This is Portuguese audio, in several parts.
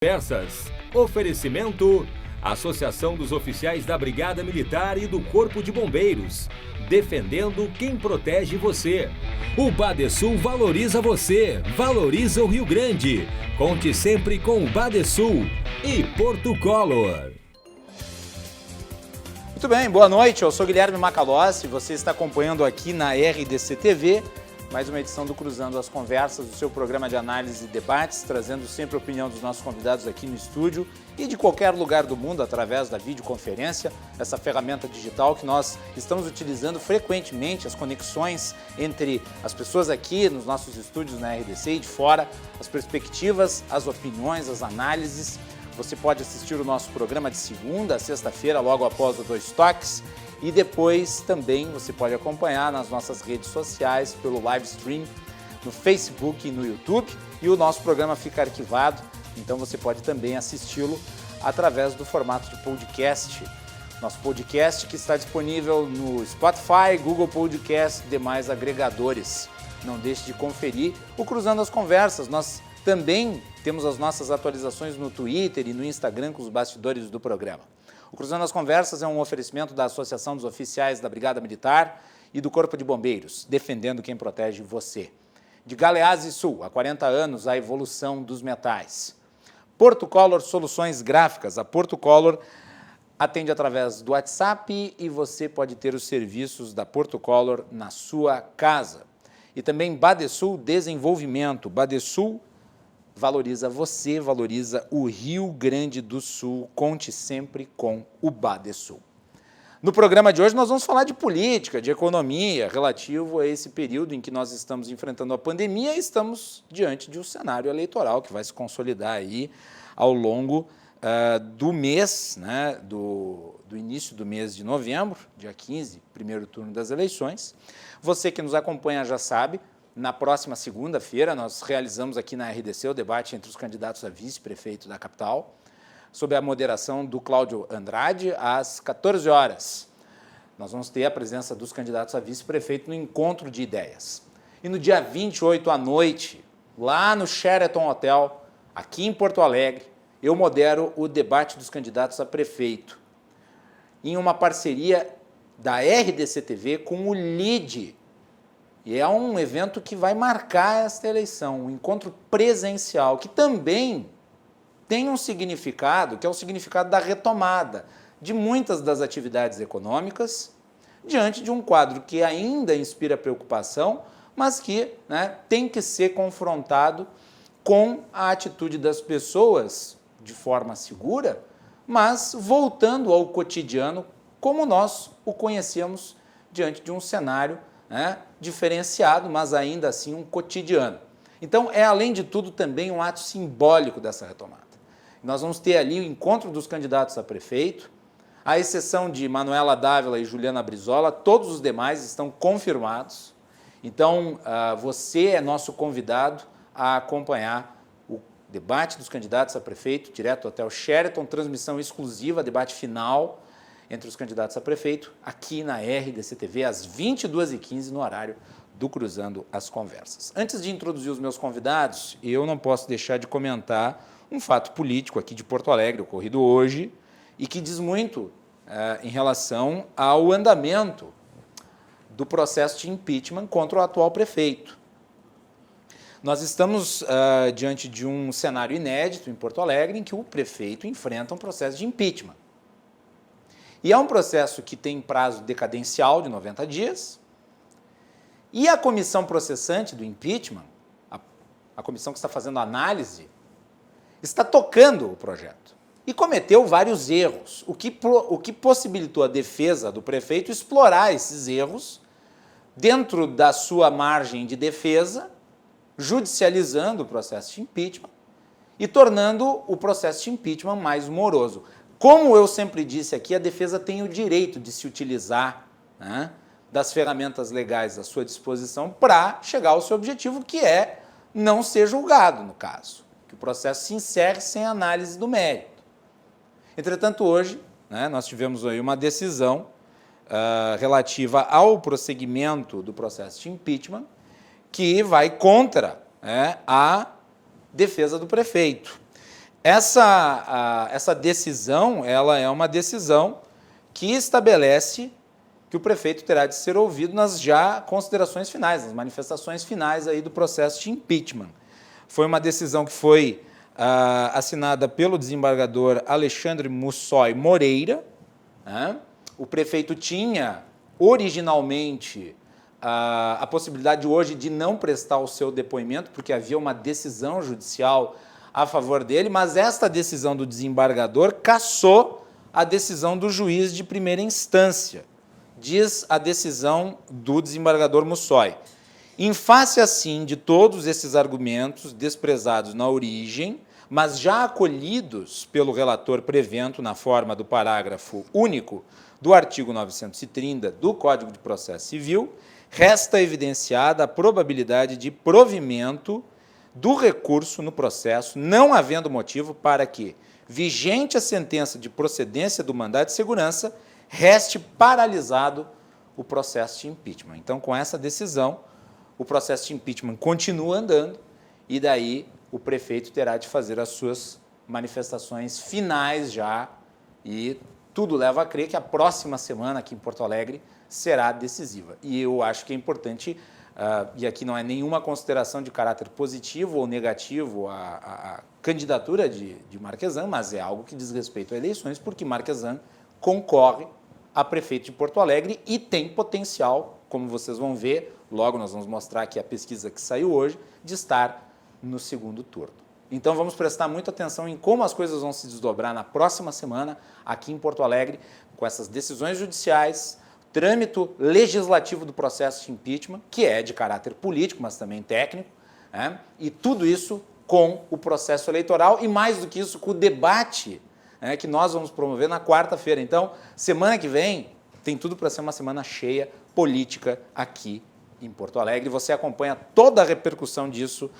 Conversas. Oferecimento: Associação dos Oficiais da Brigada Militar e do Corpo de Bombeiros. Defendendo quem protege você. O Badesul valoriza você, valoriza o Rio Grande. Conte sempre com o Badesul e Porto Color. Muito bem, boa noite, eu sou Guilherme Macalossi, você está acompanhando aqui na RDC TV, mais uma edição do Cruzando as Conversas, do seu programa de análise e debates, trazendo sempre a opinião dos nossos convidados aqui no estúdio e de qualquer lugar do mundo através da videoconferência, essa ferramenta digital que nós estamos utilizando frequentemente, as conexões entre as pessoas aqui nos nossos estúdios na RDC e de fora, as perspectivas, as opiniões, as análises. Você pode assistir o nosso programa de segunda a sexta-feira, logo após o Dois Toques. E depois também você pode acompanhar nas nossas redes sociais, pelo live stream, no Facebook e no YouTube. E o nosso programa fica arquivado, então você pode também assisti-lo através do formato de podcast. Nosso podcast que está disponível no Spotify, Google Podcast e demais agregadores. Não deixe de conferir o Cruzando as Conversas. Nós também temos as nossas atualizações no Twitter e no Instagram com os bastidores do programa. O Cruzando as Conversas é um oferecimento da Associação dos Oficiais da Brigada Militar e do Corpo de Bombeiros, defendendo quem protege você. De Galeazzi Sul, há 40 anos, a evolução dos metais. Porto Color Soluções Gráficas. A Porto Color atende através do WhatsApp e você pode ter os serviços da Porto Color na sua casa. E também Badesul Desenvolvimento. Badesul valoriza você, valoriza o Rio Grande do Sul. Conte sempre com o Badesul. No programa de hoje nós vamos falar de política, de economia, relativo a esse período em que nós estamos enfrentando a pandemia e estamos diante de um cenário eleitoral que vai se consolidar aí ao longo do mês, né, do início do mês de novembro, dia 15, primeiro turno das eleições. Você que nos acompanha já sabe, na próxima segunda-feira, nós realizamos aqui na RDC o debate entre os candidatos a vice-prefeito da capital, sob a moderação do Cláudio Andrade, às 14 horas. Nós vamos ter a presença dos candidatos a vice-prefeito no encontro de ideias. E no dia 28 à noite, lá no Sheraton Hotel, aqui em Porto Alegre, eu modero o debate dos candidatos a prefeito, em uma parceria da RDC TV com o LIDE. E é um evento que vai marcar esta eleição, um encontro presencial, que também tem um significado, que é o significado da retomada de muitas das atividades econômicas, diante de um quadro que ainda inspira preocupação, mas que, né, tem que ser confrontado com a atitude das pessoas de forma segura, mas voltando ao cotidiano como nós o conhecemos diante de um cenário, né, diferenciado, mas ainda assim um cotidiano. Então, é, além de tudo, também um ato simbólico dessa retomada. Nós vamos ter ali o encontro dos candidatos a prefeito, à exceção de Manuela Dávila e Juliana Brizola, todos os demais estão confirmados. Então, você é nosso convidado a acompanhar o debate dos candidatos a prefeito, direto até o Sheraton, transmissão exclusiva, debate final entre os candidatos a prefeito, aqui na RDC TV, às 22h15, no horário do Cruzando as Conversas. Antes de introduzir os meus convidados, eu não posso deixar de comentar um fato político aqui de Porto Alegre, ocorrido hoje, e que diz muito em relação ao andamento do processo de impeachment contra o atual prefeito. Nós estamos diante de um cenário inédito em Porto Alegre, em que o prefeito enfrenta um processo de impeachment. E é um processo que tem prazo decadencial de 90 dias, e a comissão processante do impeachment, a comissão que está fazendo a análise, está tocando o projeto e cometeu vários erros, o que possibilitou a defesa do prefeito explorar esses erros dentro da sua margem de defesa, judicializando o processo de impeachment e tornando o processo de impeachment mais moroso. Como eu sempre disse aqui, a defesa tem o direito de se utilizar, né, das ferramentas legais à sua disposição para chegar ao seu objetivo, que é não ser julgado, no caso, que o processo se encerre sem análise do mérito. Entretanto, hoje, né, nós tivemos aí uma decisão relativa ao prosseguimento do processo de impeachment, que vai contra, né, a defesa do prefeito. Essa decisão, ela é uma decisão que estabelece que o prefeito terá de ser ouvido nas já considerações finais, nas manifestações finais aí do processo de impeachment. Foi uma decisão que foi assinada pelo desembargador Alexandre Mussói Moreira. O prefeito tinha, originalmente, a possibilidade hoje de não prestar o seu depoimento, porque havia uma decisão judicial a favor dele, mas esta decisão do desembargador cassou a decisão do juiz de primeira instância, diz a decisão do desembargador Mussói. Em face, assim, de todos esses argumentos desprezados na origem, mas já acolhidos pelo relator prevento na forma do parágrafo único do artigo 930 do Código de Processo Civil, resta evidenciada a probabilidade de provimento do recurso no processo, não havendo motivo para que, vigente a sentença de procedência do mandado de segurança, reste paralisado o processo de impeachment. Então, com essa decisão, o processo de impeachment continua andando e daí o prefeito terá de fazer as suas manifestações finais já e tudo leva a crer que a próxima semana aqui em Porto Alegre será decisiva. E eu acho que é importante, e aqui não é nenhuma consideração de caráter positivo ou negativo à candidatura de Marquesan, mas é algo que diz respeito a eleições, porque Marquesan concorre a prefeito de Porto Alegre e tem potencial, como vocês vão ver, logo nós vamos mostrar aqui a pesquisa que saiu hoje, de estar no segundo turno. Então vamos prestar muita atenção em como as coisas vão se desdobrar na próxima semana aqui em Porto Alegre, com essas decisões judiciais, trâmite legislativo do processo de impeachment, que é de caráter político, mas também técnico, e tudo isso com o processo eleitoral e, mais do que isso, com o debate que nós vamos promover na quarta-feira. Então, semana que vem, tem tudo para ser uma semana cheia política aqui em Porto Alegre. Você acompanha toda a repercussão disso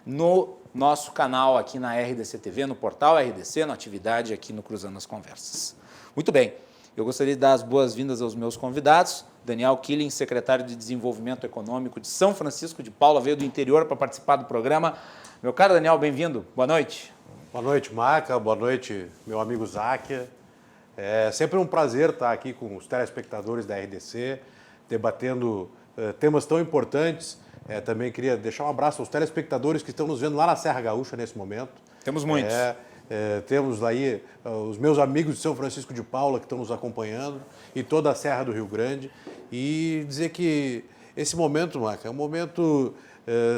no nosso canal aqui na RDC TV, no portal RDC, na atividade aqui no Cruzando as Conversas. Muito bem, eu gostaria de dar as boas-vindas aos meus convidados. Daniel Killing, secretário de Desenvolvimento Econômico de São Francisco de Paula, veio do interior para participar do programa. Meu caro Daniel, bem-vindo. Boa noite. Boa noite, Maca. Boa noite, meu amigo Záquia. É sempre um prazer estar aqui com os telespectadores da RDC, debatendo temas tão importantes. Também queria deixar um abraço aos telespectadores que estão nos vendo lá na Serra Gaúcha nesse momento. Temos muitos. Temos aí os meus amigos de São Francisco de Paula que estão nos acompanhando e toda a Serra do Rio Grande. E dizer que esse momento, Maca, é um momento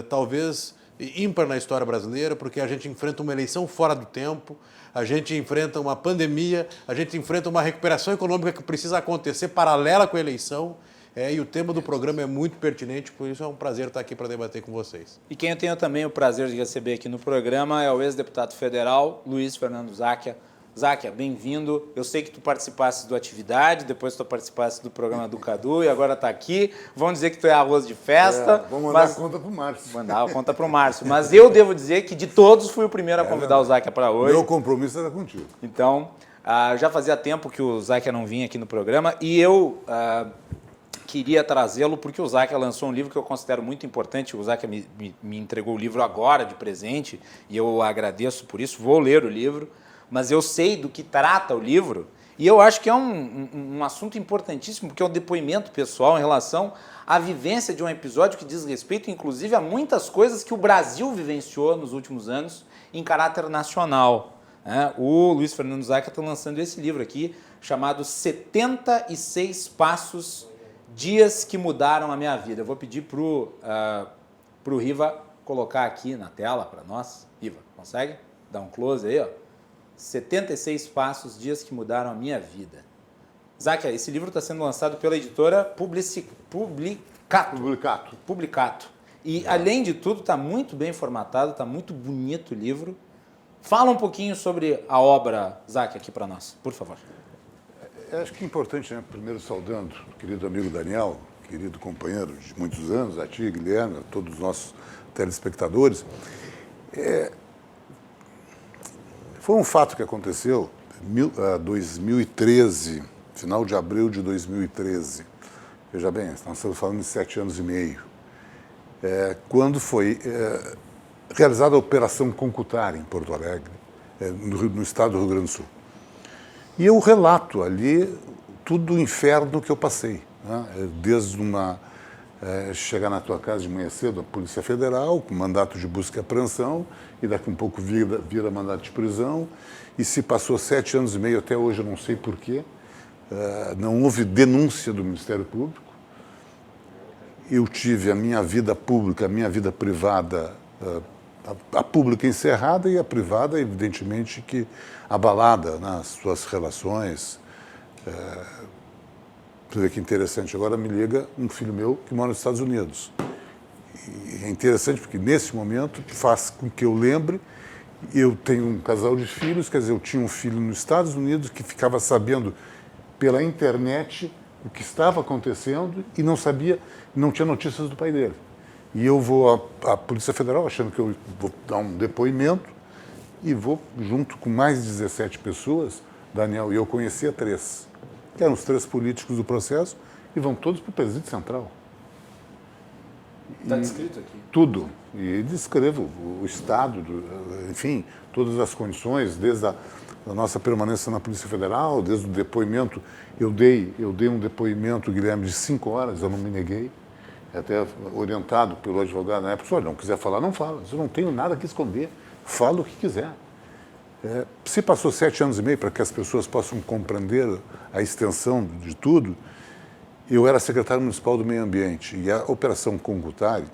talvez ímpar na história brasileira, porque a gente enfrenta uma eleição fora do tempo, a gente enfrenta uma pandemia, a gente enfrenta uma recuperação econômica que precisa acontecer paralela com a eleição. E o tema do programa é muito pertinente, por isso é um prazer estar aqui para debater com vocês. E quem eu tenho também o prazer de receber aqui no programa é o ex-deputado federal, Luiz Fernando Záquia. Záquia, bem-vindo. Eu sei que tu participaste do Atividade, depois tu participaste do programa do Cadu e agora está aqui. Vão dizer que tu é arroz de festa. Vamos mandar a conta para o Márcio. Mandar a conta para o Márcio. Mas eu devo dizer que de todos fui o primeiro a convidar o Záquia para hoje. Meu compromisso era contigo. Então, já fazia tempo que o Záquia não vinha aqui no programa e eu queria trazê-lo porque o Záquia lançou um livro que eu considero muito importante. O Záquia me entregou o livro agora de presente e eu agradeço por isso. Vou ler o livro, mas eu sei do que trata o livro e eu acho que é um assunto importantíssimo, porque é um depoimento pessoal em relação à vivência de um episódio que diz respeito, inclusive, a muitas coisas que o Brasil vivenciou nos últimos anos em caráter nacional. O Luiz Fernando Záquia está lançando esse livro aqui, chamado 76 Passos, Dias que Mudaram a Minha Vida. Eu vou pedir para o Riva colocar aqui na tela para nós. Riva, consegue? Dá um close aí, ó. 76 Passos, Dias que Mudaram a Minha Vida. Záquia, esse livro está sendo lançado pela editora Publicato. E, além de tudo, está muito bem formatado, está muito bonito o livro. Fala um pouquinho sobre a obra, Záquia, aqui para nós, por favor. Eu acho que é importante, primeiro saudando o querido amigo Daniel, querido companheiro de muitos anos, a ti, Guilherme, a todos os nossos telespectadores. Foi um fato que aconteceu em 2013, final de abril de 2013. Veja bem, nós estamos falando de 7 anos e meio. Quando foi realizada a Operação Concutara em Porto Alegre, no estado do Rio Grande do Sul. E eu relato ali tudo o inferno que eu passei, né? Desde chegar na tua casa de manhã cedo, a Polícia Federal, com mandato de busca e apreensão, e daqui um pouco vira mandato de prisão, e se passou 7 anos e meio, até hoje eu não sei porquê, não houve denúncia do Ministério Público. Eu tive a minha vida pública, a minha vida privada, a pública encerrada e a privada, evidentemente, que abalada nas suas relações. Você vê que interessante, agora me liga um filho meu que mora nos Estados Unidos. E é interessante porque, nesse momento, faz com que eu lembre, eu tenho um casal de filhos, quer dizer, eu tinha um filho nos Estados Unidos que ficava sabendo pela internet o que estava acontecendo e não tinha notícias do pai dele. E eu vou à Polícia Federal, achando que eu vou dar um depoimento, e vou, junto com mais 17 pessoas, Daniel, e eu conhecia 3, que eram os 3 políticos do processo, e vão todos para o Presídio Central. Está descrito aqui? Tudo. E descrevo o estado, enfim, todas as condições, desde a nossa permanência na Polícia Federal, desde o depoimento. Eu dei um depoimento, Guilherme, de 5 horas, eu não me neguei, até orientado pelo advogado na época, olha, não quiser falar, não fala, eu não tenho nada que esconder, fala o que quiser. Se passou 7 anos e meio para que as pessoas possam compreender a extensão de tudo, eu era secretário municipal do Meio Ambiente e a Operação Congutari,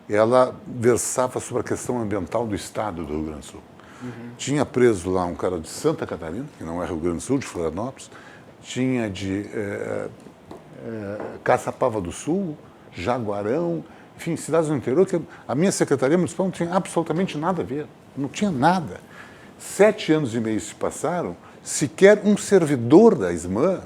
ela versava sobre a questão ambiental do estado do Rio Grande do Sul. Tinha preso lá um cara de Santa Catarina, que não é Rio Grande do Sul, de Florianópolis, tinha de Caçapava do Sul, Jaguarão, enfim, cidades do interior, que a minha secretaria municipal não tinha absolutamente nada a ver, não tinha nada. 7 anos e meio se passaram, sequer um servidor da SMAN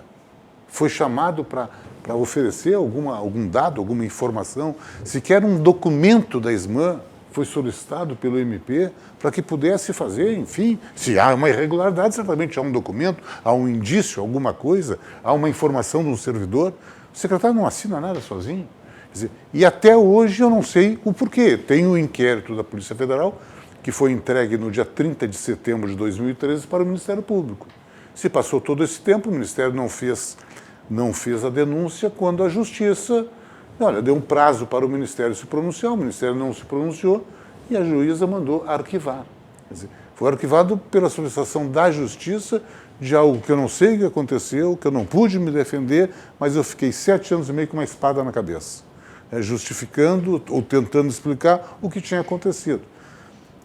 foi chamado para oferecer algum dado, alguma informação, sequer um documento da SMAN foi solicitado pelo MP para que pudesse fazer, enfim, se há uma irregularidade, certamente há um documento, há um indício, alguma coisa, há uma informação de um servidor. O secretário não assina nada sozinho. Quer dizer, e até hoje eu não sei o porquê. Tem um inquérito da Polícia Federal que foi entregue no dia 30 de setembro de 2013 para o Ministério Público. Se passou todo esse tempo, o Ministério não fez a denúncia, quando a Justiça, olha, deu um prazo para o Ministério se pronunciar, o Ministério não se pronunciou e a juíza mandou arquivar. Quer dizer, foi arquivado pela solicitação da Justiça de algo que eu não sei o que aconteceu, que eu não pude me defender, mas eu fiquei 7 anos e meio com uma espada na cabeça, justificando ou tentando explicar o que tinha acontecido.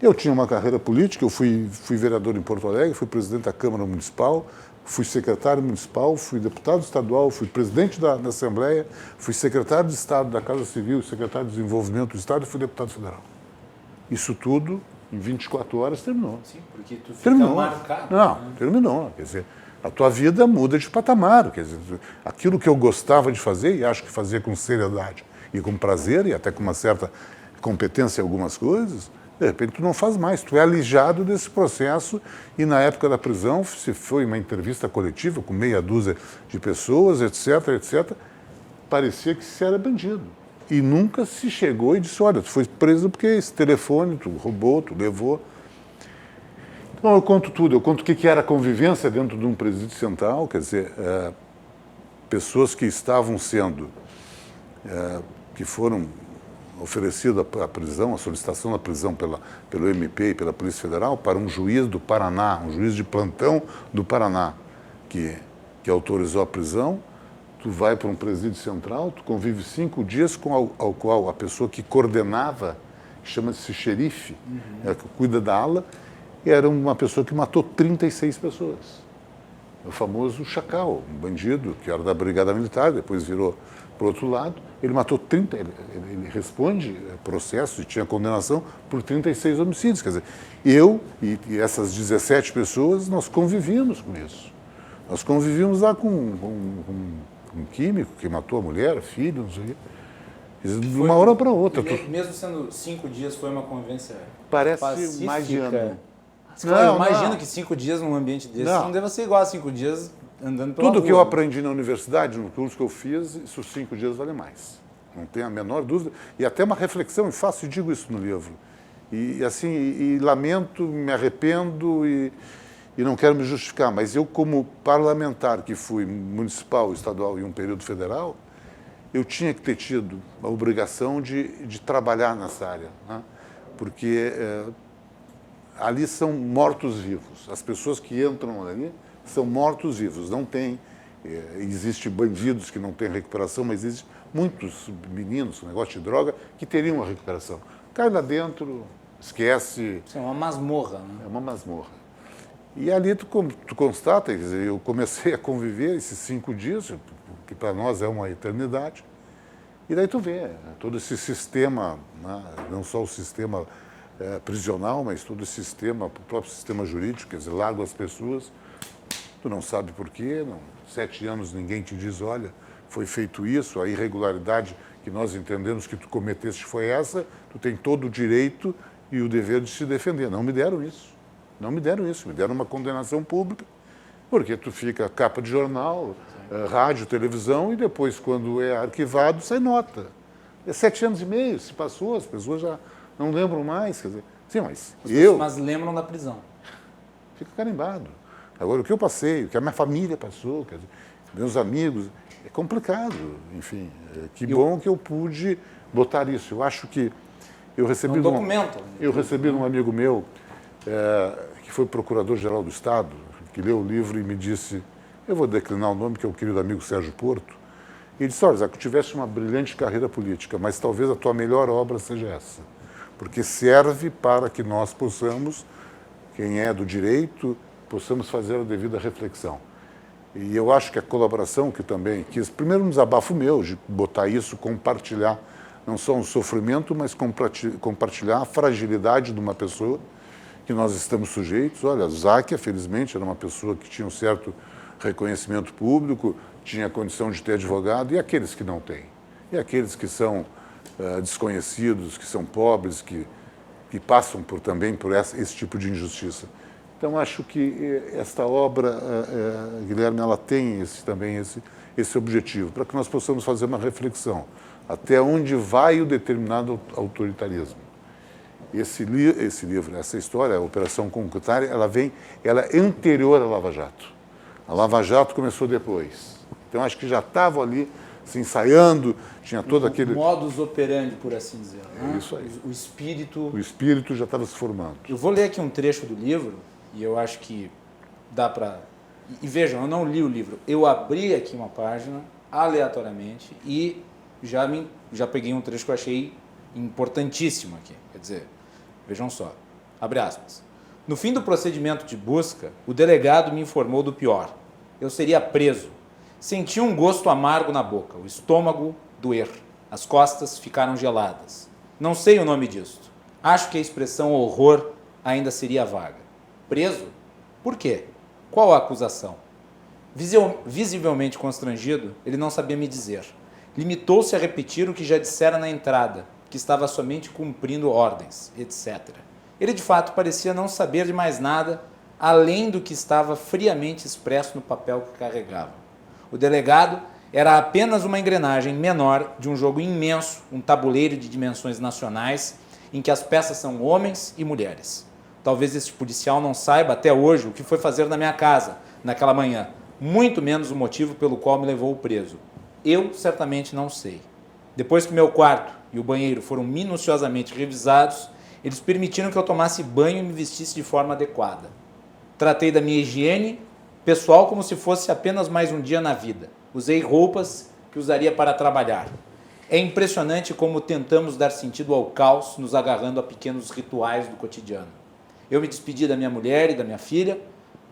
Eu tinha uma carreira política, eu fui vereador em Porto Alegre, fui presidente da Câmara Municipal, fui secretário municipal, fui deputado estadual, fui presidente da Assembleia, fui secretário de Estado da Casa Civil, secretário de Desenvolvimento do Estado e fui deputado federal. Isso tudo, em 24 horas, terminou. Sim, porque tu fica marcado. Não, terminou. Quer dizer, a tua vida muda de patamar. Quer dizer, aquilo que eu gostava de fazer, e acho que fazia com seriedade e com prazer, e até com uma certa competência em algumas coisas, de repente tu não faz mais, tu é alijado desse processo. E na época da prisão, se foi uma entrevista coletiva com meia dúzia de pessoas, etc., etc., parecia que se era bandido. E nunca se chegou e disse, olha, tu foi preso porque esse telefone tu roubou, tu levou. Então eu conto tudo, eu conto o que era a convivência dentro de um presídio central, quer dizer, pessoas que estavam sendo, que foram oferecido a prisão, a solicitação da prisão pelo MP e pela Polícia Federal para um juiz do Paraná, um juiz de plantão do Paraná, que autorizou a prisão. Tu vai para um presídio central, tu convive 5 dias com ao qual a pessoa que coordenava, chama-se xerife, que cuida da ala, era uma pessoa que matou 36 pessoas. O famoso Chacal, um bandido que era da Brigada Militar, depois virou para o outro lado. Ele matou 30, ele responde processo e tinha condenação por 36 homicídios. Quer dizer, eu e essas 17 pessoas, nós convivíamos com isso. Nós convivíamos lá com um químico que matou a mulher, filho, não sei o quê. De uma hora para outra. Mesmo sendo 5 dias, foi uma convivência parece pacífica. Mais de ano. Eu imagino que 5 dias num ambiente desse não deve ser igual a 5 dias andando pela Tudo rua. que eu aprendi na universidade, no curso que eu fiz, isso 5 dias vale mais. Não tenho a menor dúvida. E até uma reflexão, e faço e digo isso no livro. E assim, e lamento, me arrependo e não quero me justificar, mas eu, como parlamentar que fui municipal, estadual e um período federal, eu tinha que ter tido a obrigação de trabalhar nessa área, né? Porque ali são mortos-vivos. As pessoas que entram ali são mortos-vivos. Não tem, existe bandidos que não têm recuperação, mas existem muitos meninos com negócio de droga que teriam uma recuperação. Cai lá dentro, esquece. Isso é uma masmorra, né? É uma masmorra. E ali tu constata, quer dizer, eu comecei a conviver esses 5 dias, que para nós é uma eternidade, e daí tu vê todo esse sistema, né, não só o sistema prisional, mas todo esse sistema, o próprio sistema jurídico, quer dizer, larga as pessoas, tu não sabe por quê, 7 anos ninguém te diz, olha, foi feito isso, a irregularidade que nós entendemos que tu cometeste foi essa, tu tem todo o direito e o dever de se defender. Não me deram isso. Não me deram isso, me deram uma condenação pública, porque tu fica capa de jornal, rádio, televisão, e depois, quando é arquivado, sai nota. 7 anos e meio, se passou, as pessoas já não lembram mais. Quer dizer, sim, mas lembram da prisão. Fica carimbado. Agora, o que eu passei, o que a minha família passou, quer dizer, meus amigos, é complicado. Enfim, que bom que eu pude botar isso. Eu acho que eu recebi... Um documento. Eu recebi de um amigo meu, que foi procurador-geral do Estado, que leu o livro e me disse, eu vou declinar o nome, que é o querido amigo Sérgio Porto, e disse, olha, Zé, que tu tivesse uma brilhante carreira política, mas talvez a tua melhor obra seja essa, porque serve para que nós possamos, quem é do direito, possamos fazer a devida reflexão. E eu acho que a colaboração que também quis, primeiro um desabafo meu, de botar isso, compartilhar, não só um sofrimento, mas compartilhar a fragilidade de uma pessoa que nós estamos sujeitos. Olha, Záquia, felizmente, era uma pessoa que tinha um certo reconhecimento público, tinha condição de ter advogado, e aqueles que não têm? E aqueles que são desconhecidos, que são pobres, que passam também por esse tipo de injustiça. Então, acho que esta obra, Guilherme, ela tem também esse objetivo, para que nós possamos fazer uma reflexão. Até onde vai o determinado autoritarismo? Esse livro, essa história, a Operação Concretária, ela é anterior à Lava Jato. A Lava Jato começou depois. Então, acho que já estavam ali se ensaiando, tinha todo aquele... modus operandi, por assim dizer. Né? É isso aí. O espírito... O espírito já estava se formando. Eu vou ler aqui um trecho do livro, e eu acho que dá para... E vejam, eu não li o livro. Eu abri aqui uma página, aleatoriamente, e já peguei um trecho que eu achei importantíssimo aqui. Quer dizer, vejam só, abre aspas. No fim do procedimento de busca, o delegado me informou do pior. Eu seria preso. Senti um gosto amargo na boca, o estômago doer, as costas ficaram geladas. Não sei o nome disto. Acho que a expressão horror ainda seria vaga. Preso? Por quê? Qual a acusação? Visivelmente constrangido, ele não sabia me dizer. Limitou-se a repetir o que já dissera na entrada, que estava somente cumprindo ordens, etc. Ele, de fato, parecia não saber de mais nada, além do que estava friamente expresso no papel que carregava. O delegado era apenas uma engrenagem menor de um jogo imenso, um tabuleiro de dimensões nacionais, em que as peças são homens e mulheres. Talvez este policial não saiba até hoje o que foi fazer na minha casa, naquela manhã, muito menos o motivo pelo qual me levou preso. Eu certamente não sei. Depois que meu quarto e o banheiro foram minuciosamente revisados, eles permitiram que eu tomasse banho e me vestisse de forma adequada. Tratei da minha higiene pessoal como se fosse apenas mais um dia na vida. Usei roupas que usaria para trabalhar. É impressionante como tentamos dar sentido ao caos, nos agarrando a pequenos rituais do cotidiano. Eu me despedi da minha mulher e da minha filha,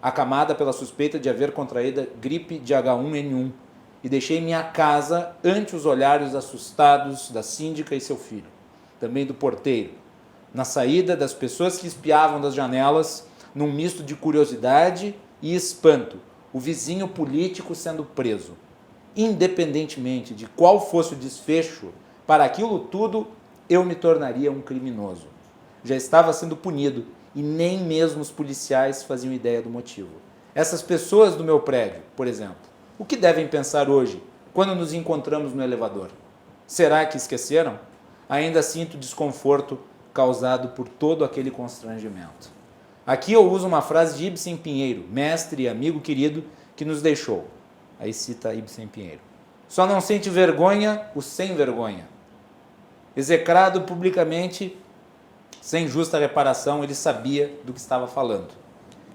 acamada pela suspeita de haver contraído gripe de H1N1, e deixei minha casa ante os olhares assustados da síndica e seu filho, também do porteiro, na saída das pessoas que espiavam das janelas, num misto de curiosidade e espanto, o vizinho político sendo preso. Independentemente de qual fosse o desfecho, para aquilo tudo eu me tornaria um criminoso. Já estava sendo punido e nem mesmo os policiais faziam ideia do motivo. Essas pessoas do meu prédio, por exemplo, o que devem pensar hoje, quando nos encontramos no elevador? Será que esqueceram? Ainda sinto desconforto causado por todo aquele constrangimento. Aqui eu uso uma frase de Ibsen Pinheiro, mestre e amigo querido que nos deixou. Aí cita Ibsen Pinheiro. Só não sente vergonha o sem vergonha. Execrado publicamente, sem justa reparação, ele sabia do que estava falando.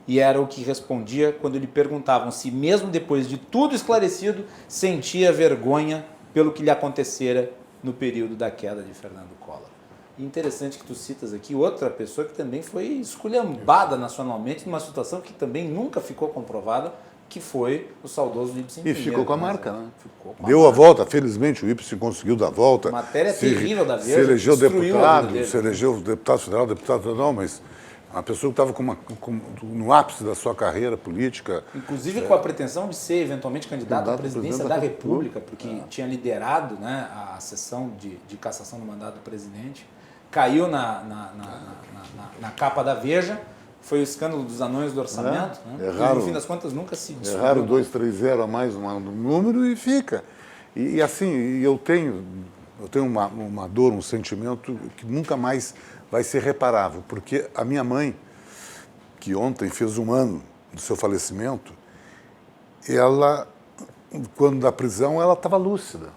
E era o que respondia quando lhe perguntavam se, mesmo depois de tudo esclarecido, sentia vergonha pelo que lhe acontecera no período da queda de Fernando Collor. E interessante que tu citas aqui outra pessoa que também foi esculhambada nacionalmente numa situação que também nunca ficou comprovada, que foi o saudoso Ibsen E Pinheiro. ficou com a marca, né? Ficou com a Deu a volta, felizmente o Ibsen conseguiu dar a volta. Matéria terrível da Veja, Se elegeu destruiu a vida deputado, dele. se elegeu deputado federal, deputado federal, mas uma pessoa que estava no ápice da sua carreira política. Inclusive com a pretensão de ser eventualmente candidato à presidência da República, porque tinha liderado, né, a sessão de cassação do mandato do presidente, caiu na capa da Veja, foi o escândalo dos anões do orçamento, né? Erraram, e no fim das contas nunca se descobriu. Erraram 2, 3, 0 a mais um número e fica. E assim, eu tenho uma dor, um sentimento que nunca mais vai ser reparável, porque a minha mãe, que ontem fez 1 ano do seu falecimento, ela, quando da prisão, ela estava lúcida.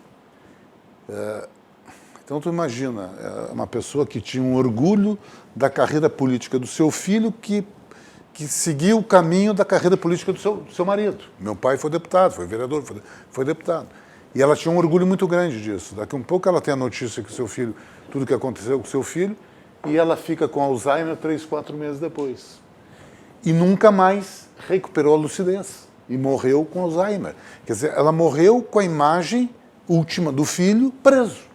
Então, tu imagina, uma pessoa que tinha um orgulho da carreira política do seu filho que seguiu o caminho da carreira política do seu marido. Meu pai foi deputado, foi vereador, foi deputado. E ela tinha um orgulho muito grande disso. Daqui a um pouco ela tem a notícia que o seu filho, tudo que aconteceu com o seu filho, e ela fica com Alzheimer 3, 4 meses depois. E nunca mais recuperou a lucidez. E morreu com Alzheimer. Quer dizer, ela morreu com a imagem última do filho preso.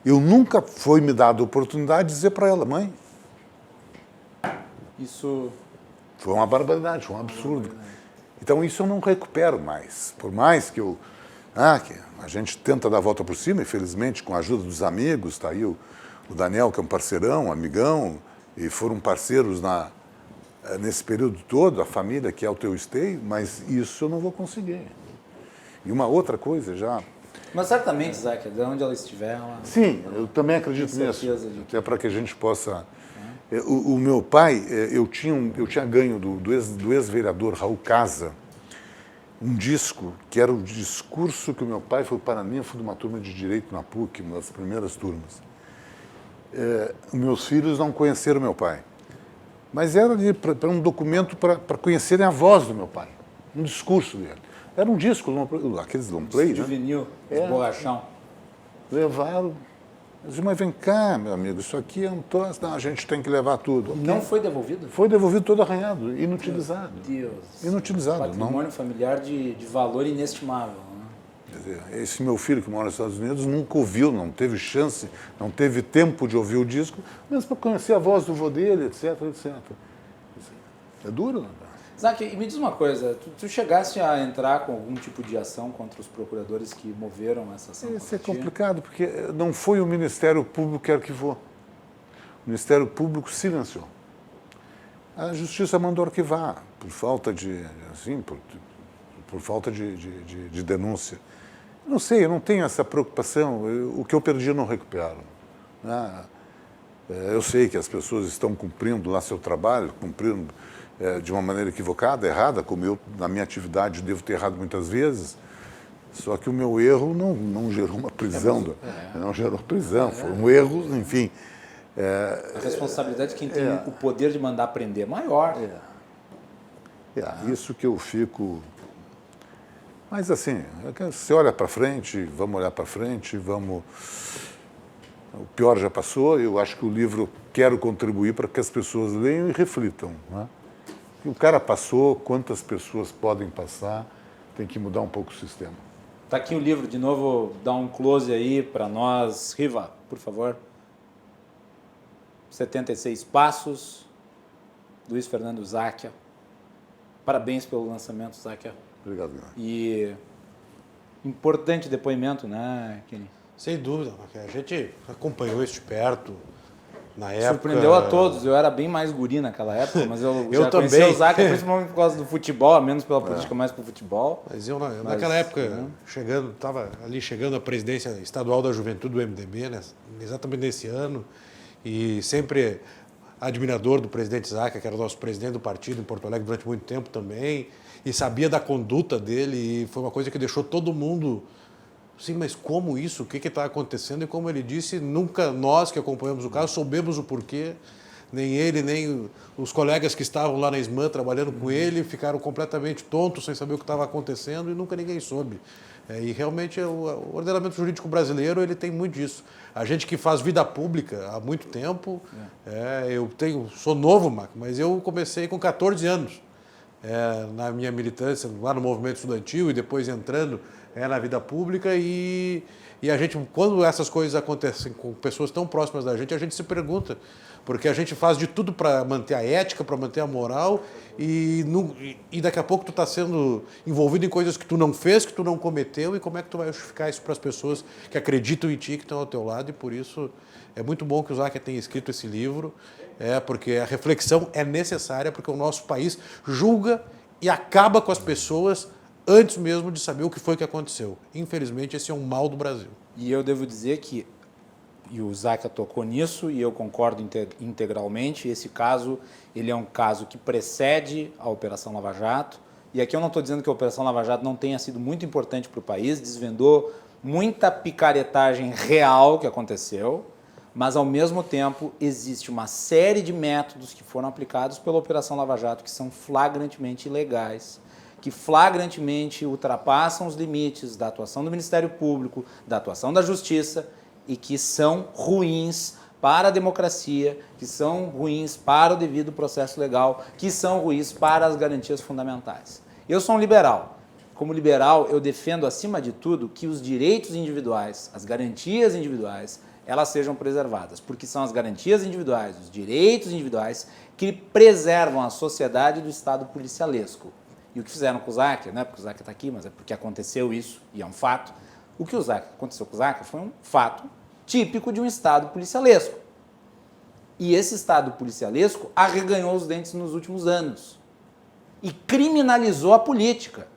Eu nunca foi me dado a oportunidade de dizer para ela, mãe. Isso foi uma barbaridade, foi um absurdo. Então isso eu não recupero mais. Por mais que que a gente tenta dar a volta por cima, infelizmente, com a ajuda dos amigos, está aí o Daniel, que é um parceirão, um amigão, e foram parceiros nesse período todo, a família que é o teu esteio, mas isso eu não vou conseguir. E uma outra coisa já... Mas certamente, Zac, de onde ela estiver... Sim, eu também acredito nisso. Até para que a gente possa... O meu pai, eu tinha ganho do ex-vereador Raul Casa um disco que era o discurso que o meu pai foi paraninfo de uma turma de Direito na PUC, uma das primeiras turmas. Meus filhos não conheceram meu pai, mas era para um documento para conhecerem a voz do meu pai, um discurso dele. Era um disco, aqueles long play, de vinil, de borrachão. Levaram. Eu disse, mas vem cá, meu amigo, isso aqui é um troço. Não, a gente tem que levar tudo. Não foi devolvido? Foi devolvido todo arranhado, inutilizado. Meu Deus. Inutilizado. Patrimônio familiar de valor inestimável. Né? Quer dizer, esse meu filho que mora nos Estados Unidos nunca ouviu, não teve chance, não teve tempo de ouvir o disco, mesmo para conhecer a voz do vô dele, etc, etc. É duro, né? Zac, e me diz uma coisa, tu chegaste a entrar com algum tipo de ação contra os procuradores que moveram essa ação? Isso é complicado, porque não foi o Ministério Público que arquivou. O Ministério Público silenciou. A Justiça mandou arquivar, por falta de denúncia. Não sei, eu não tenho essa preocupação. O que eu perdi eu não recupero. Eu sei que as pessoas estão cumprindo lá seu trabalho, cumprindo de uma maneira equivocada, errada, como eu, na minha atividade, devo ter errado muitas vezes, só que o meu erro não gerou uma prisão, não gerou prisão, foi um erro, enfim. A responsabilidade de quem tem o poder de mandar prender é maior. Isso que eu fico... Mas assim, você olha para frente, vamos olhar para frente, vamos... O pior já passou, eu acho que o livro quero contribuir para que as pessoas leiam e reflitam, né? O cara passou, quantas pessoas podem passar, tem que mudar um pouco o sistema. Está aqui o livro, de novo, dá um close aí para nós. Riva, por favor. 76 Passos, Luiz Fernando Záquia. Parabéns pelo lançamento, Záquia. Obrigado, Guilherme. E importante depoimento, né, Kenny? Sem dúvida, a gente acompanhou isso de perto. Na época... Surpreendeu a todos. Eu era bem mais guri naquela época, mas eu já também. conheci o Záquia, principalmente por causa do futebol, menos pela política, mais pelo futebol. Mas naquela época, estava ali chegando à presidência estadual da juventude do MDB, né, exatamente nesse ano, e sempre admirador do presidente Zaca, que era o nosso presidente do partido em Porto Alegre durante muito tempo também, e sabia da conduta dele, e foi uma coisa que deixou todo mundo... Sim, mas como isso? O que está acontecendo? E como ele disse, nunca nós que acompanhamos o caso soubemos o porquê. Nem ele, nem os colegas que estavam lá na SMAN trabalhando com ele ficaram completamente tontos, sem saber o que estava acontecendo, e nunca ninguém soube. E realmente o ordenamento jurídico brasileiro ele tem muito disso. A gente que faz vida pública há muito tempo, sou novo, Mac, mas eu comecei com 14 anos na minha militância, lá no movimento estudantil e depois entrando na vida pública e a gente, quando essas coisas acontecem com pessoas tão próximas da gente, a gente se pergunta, porque a gente faz de tudo para manter a ética, para manter a moral e daqui a pouco tu está sendo envolvido em coisas que tu não fez, que tu não cometeu, e como é que tu vai justificar isso para as pessoas que acreditam em ti, que estão ao teu lado? E por isso é muito bom que o Zaca tenha escrito esse livro, porque a reflexão é necessária, porque o nosso país julga e acaba com as pessoas antes mesmo de saber o que foi que aconteceu. Infelizmente, esse é um mal do Brasil. E eu devo dizer que, e o Zaca tocou nisso, e eu concordo integralmente, esse caso, ele é um caso que precede a Operação Lava Jato, e aqui eu não estou dizendo que a Operação Lava Jato não tenha sido muito importante para o país, desvendou muita picaretagem real que aconteceu, mas, ao mesmo tempo, existe uma série de métodos que foram aplicados pela Operação Lava Jato que são flagrantemente ilegais, que flagrantemente ultrapassam os limites da atuação do Ministério Público, da atuação da Justiça, e que são ruins para a democracia, que são ruins para o devido processo legal, que são ruins para as garantias fundamentais. Eu sou um liberal. Como liberal, eu defendo, acima de tudo, que os direitos individuais, as garantias individuais, elas sejam preservadas, porque são as garantias individuais, os direitos individuais, que preservam a sociedade do Estado policialesco. E o que fizeram com o Zaca, não é porque o Zaca está aqui, mas é porque aconteceu isso, e é um fato. O que aconteceu com o Zaca foi um fato típico de um Estado policialesco. E esse Estado policialesco arreganhou os dentes nos últimos anos e criminalizou a política.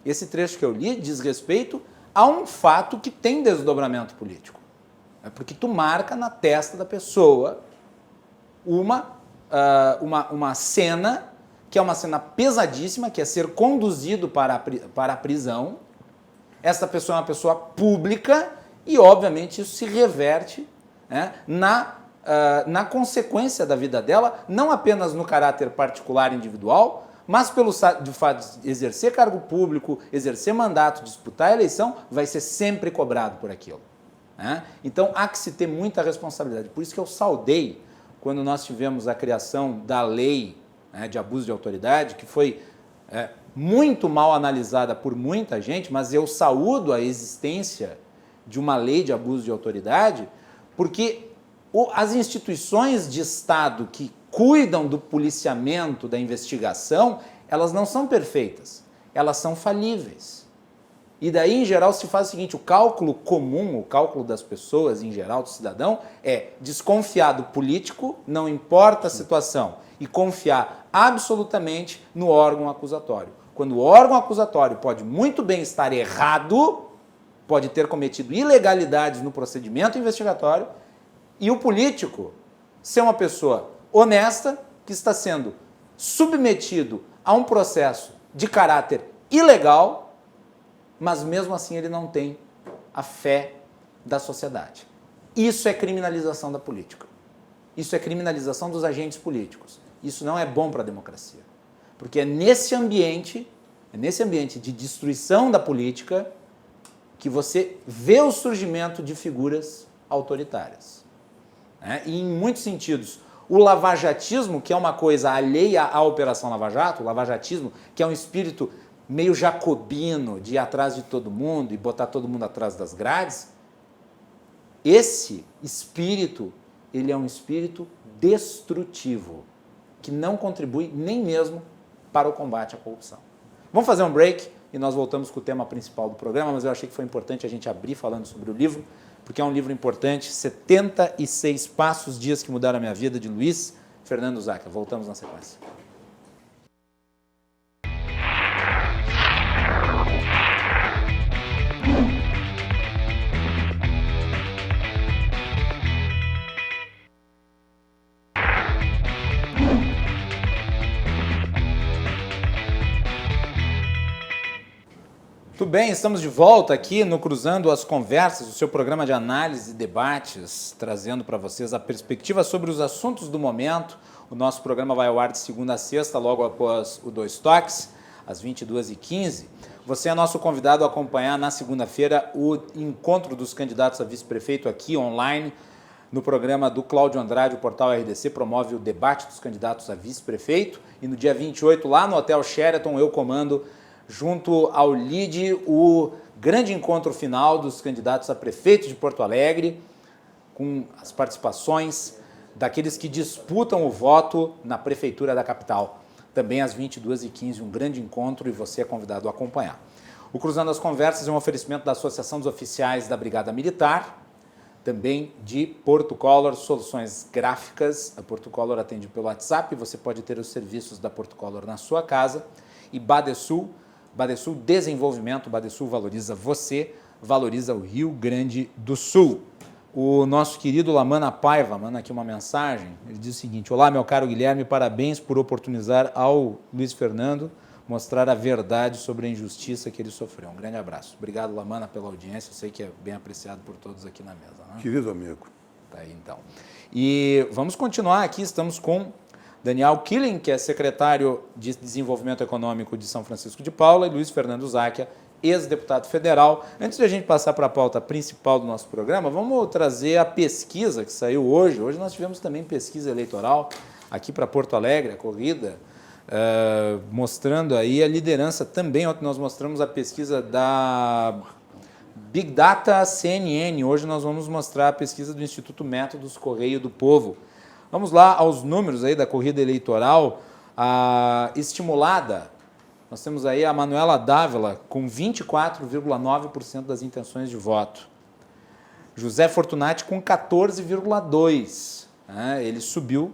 Esse trecho que eu li diz respeito a um fato que tem desdobramento político. É porque tu marca na testa da pessoa uma cena que é uma cena pesadíssima, que é ser conduzido para a prisão. Essa pessoa é uma pessoa pública e, obviamente, isso se reverte na consequência da vida dela, não apenas no caráter particular individual, mas pelo fato de exercer cargo público, exercer mandato, disputar a eleição, vai ser sempre cobrado por aquilo. Então, há que se ter muita responsabilidade. Por isso que eu saudei quando nós tivemos a criação da lei de abuso de autoridade, que foi muito mal analisada por muita gente, mas eu saúdo a existência de uma lei de abuso de autoridade, porque as instituições de Estado que cuidam do policiamento, da investigação, elas não são perfeitas, elas são falíveis. E daí, em geral, se faz o seguinte, o cálculo comum, o cálculo das pessoas, em geral, do cidadão, é desconfiar do político, não importa a situação, e confiar absolutamente no órgão acusatório. Quando o órgão acusatório pode muito bem estar errado, pode ter cometido ilegalidades no procedimento investigatório, e o político ser uma pessoa honesta que está sendo submetido a um processo de caráter ilegal, mas mesmo assim ele não tem a fé da sociedade. Isso é criminalização da política. Isso é criminalização dos agentes políticos. Isso não é bom para a democracia. Porque é nesse ambiente de destruição da política que você vê o surgimento de figuras autoritárias. E em muitos sentidos, o lavajatismo, que é uma coisa alheia à Operação Lava Jato, o lavajatismo, que é um espírito meio jacobino, de ir atrás de todo mundo e botar todo mundo atrás das grades, esse espírito, ele é um espírito destrutivo, que não contribui nem mesmo para o combate à corrupção. Vamos fazer um break e nós voltamos com o tema principal do programa, mas eu achei que foi importante a gente abrir falando sobre o livro, porque é um livro importante, 76 Passos, Dias que Mudaram a Minha Vida, de Luiz Fernando Zaca. Voltamos na sequência. Tudo bem, estamos de volta aqui no Cruzando as Conversas, o seu programa de análise e debates, trazendo para vocês a perspectiva sobre os assuntos do momento. O nosso programa vai ao ar de segunda a sexta, logo após o Dois Toques, às 22h15. Você é nosso convidado a acompanhar na segunda-feira o encontro dos candidatos a vice-prefeito aqui online, no programa do Cláudio Andrade. O portal RDC promove o debate dos candidatos a vice-prefeito. E no dia 28, lá no Hotel Sheraton, eu comando, junto ao LIDE, o grande encontro final dos candidatos a prefeito de Porto Alegre, com as participações daqueles que disputam o voto na prefeitura da capital. Também às 22h15, um grande encontro, e você é convidado a acompanhar. O Cruzando as Conversas é um oferecimento da Associação dos Oficiais da Brigada Militar, também de Porto Color Soluções Gráficas. A Porto Color atende pelo WhatsApp, você pode ter os serviços da Porto Color na sua casa. E Badesul Desenvolvimento. Badesul valoriza você, valoriza o Rio Grande do Sul. O nosso querido Lamana Paiva manda aqui uma mensagem. Ele diz o seguinte: olá, meu caro Guilherme, parabéns por oportunizar ao Luiz Fernando mostrar a verdade sobre a injustiça que ele sofreu. Um grande abraço. Obrigado, Lamana, pela audiência. Eu sei que é bem apreciado por todos aqui na mesa, né? Querido amigo. Tá aí, então. E vamos continuar aqui. Estamos com Daniel Killing, que é secretário de Desenvolvimento Econômico de São Francisco de Paula, e Luiz Fernando Záquia, ex-deputado federal. Antes de a gente passar para a pauta principal do nosso programa, vamos trazer a pesquisa que saiu hoje. Hoje nós tivemos também pesquisa eleitoral aqui para Porto Alegre, a corrida, mostrando aí a liderança também. Ontem nós mostramos a pesquisa da Big Data CNN. Hoje nós vamos mostrar a pesquisa do Instituto Métodos Correio do Povo. Vamos lá aos números aí da corrida eleitoral estimulada. Nós temos aí a Manuela Dávila com 24,9% das intenções de voto. José Fortunati com 14,2%. Ele subiu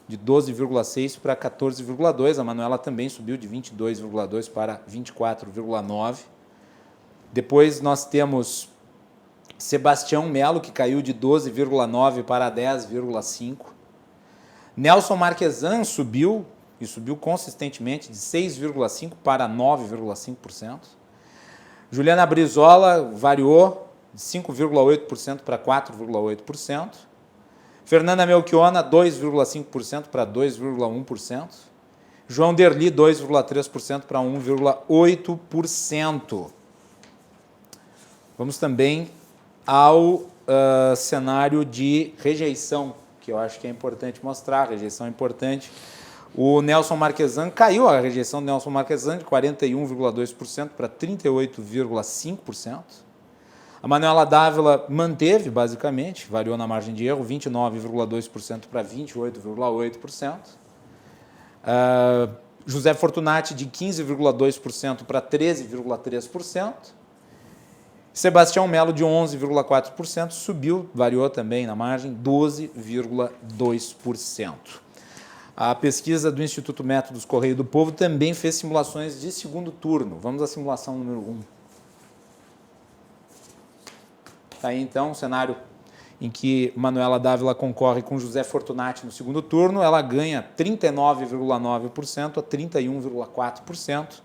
de 12,6% para 14,2%. A Manuela também subiu de 22,2% para 24,9%. Depois nós temos Sebastião Melo, que caiu de 12,9% para 10,5%. Nelson Marquesan subiu, e subiu consistentemente, de 6,5% para 9,5%. Juliana Brizola variou de 5,8% para 4,8%. Fernanda Melchiona, 2,5% para 2,1%. João Derli, 2,3% para 1,8%. Vamos também ao cenário de rejeição, que eu acho que é importante mostrar. A rejeição é importante. O Nelson Marquesan caiu, a rejeição do Nelson Marquesan de 41,2% para 38,5%. A Manuela Dávila manteve, basicamente, variou na margem de erro, 29,2% para 28,8%. José Fortunati de 15,2% para 13,3%. Sebastião Melo de 11,4%, subiu, variou também na margem, 12,2%. A pesquisa do Instituto Métodos Correio do Povo também fez simulações de segundo turno. Vamos à simulação número 1. Está aí, então, um cenário em que Manuela Dávila concorre com José Fortunati no segundo turno. Ela ganha 39,9% a 31,4%.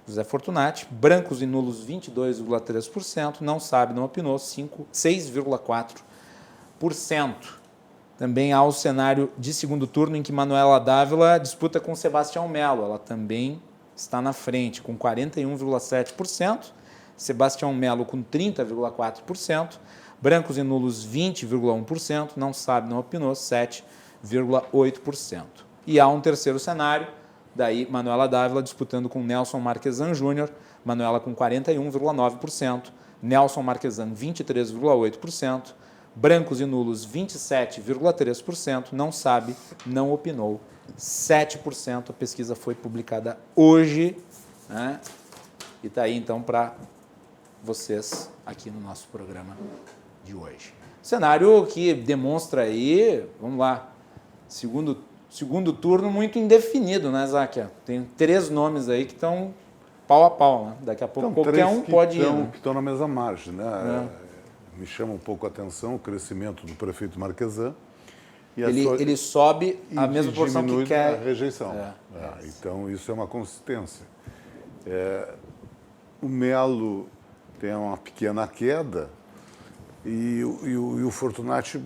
José Fortunati, brancos e nulos 22,3%, não sabe, não opinou, 6,4%. Também há o cenário de segundo turno em que Manuela Dávila disputa com Sebastião Melo. Ela também está na frente, com 41,7%, Sebastião Melo com 30,4%, brancos e nulos 20,1%, não sabe, não opinou, 7,8%. E há um terceiro cenário, daí Manuela Dávila disputando com Nelson Marquesan Júnior, Manuela com 41,9%, Nelson Marquesan 23,8%, brancos e nulos 27,3%, não sabe, não opinou, 7%. A pesquisa foi publicada hoje, né? E está aí então para vocês aqui no nosso programa de hoje. Cenário que demonstra aí, vamos lá, segundo turno muito indefinido, né, Záquia? Tem 3 nomes aí que estão pau a pau, né? Daqui a pouco então, qualquer um pode ir. Que estão na mesma margem, né? Me chama um pouco a atenção o crescimento do prefeito Marquesan. Ele sobe a mesma porção que quer. A rejeição. Então, isso é uma consistência. o Melo tem uma pequena queda e o Fortunati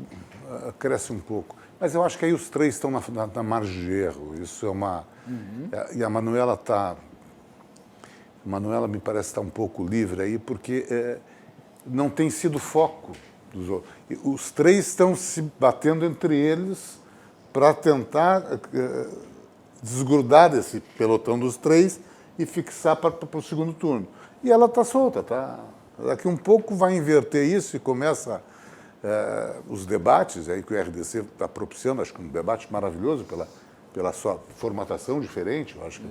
cresce um pouco. Mas eu acho que aí os três estão na margem de erro. Isso é uma... E a Manuela está... A Manuela me parece estar um pouco livre aí, porque não tem sido foco dos outros. Os três estão se batendo entre eles para tentar desgrudar desse pelotão dos três e fixar para o segundo turno. E ela está solta, tá? Daqui um pouco vai inverter isso e começa os debates aí que o RDC está propiciando, acho que um debate maravilhoso pela sua formatação diferente, eu acho que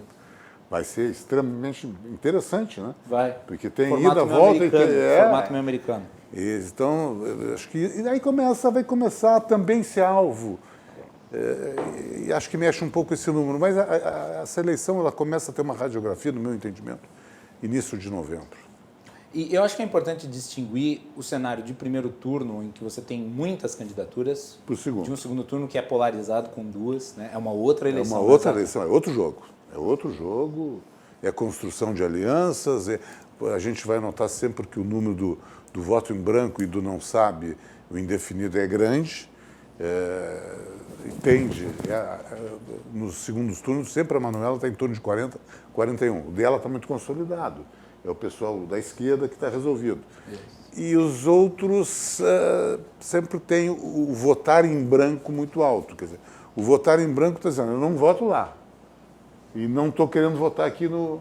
vai ser extremamente interessante, né? Vai. Porque tem formato ida, volta e formato meio americano. Então, acho que e aí vai começar também ser alvo. E acho que mexe um pouco esse número, mas essa eleição ela começa a ter uma radiografia, no meu entendimento, início de novembro. E eu acho que é importante distinguir o cenário de primeiro turno, em que você tem muitas candidaturas, de um segundo turno que é polarizado com duas, né? É uma outra eleição. É uma outra eleição, é outro jogo. É outro jogo, é construção de alianças. A gente vai notar sempre que o número do voto em branco e do não sabe, o indefinido é grande. Tende, nos segundos turnos, sempre a Manuela está em torno de 40, 41. O dela está muito consolidado. É o pessoal da esquerda que está resolvido. Isso. E os outros sempre têm o votar em branco muito alto. Quer dizer, o votar em branco está dizendo, eu não voto lá. E não estou querendo votar aqui no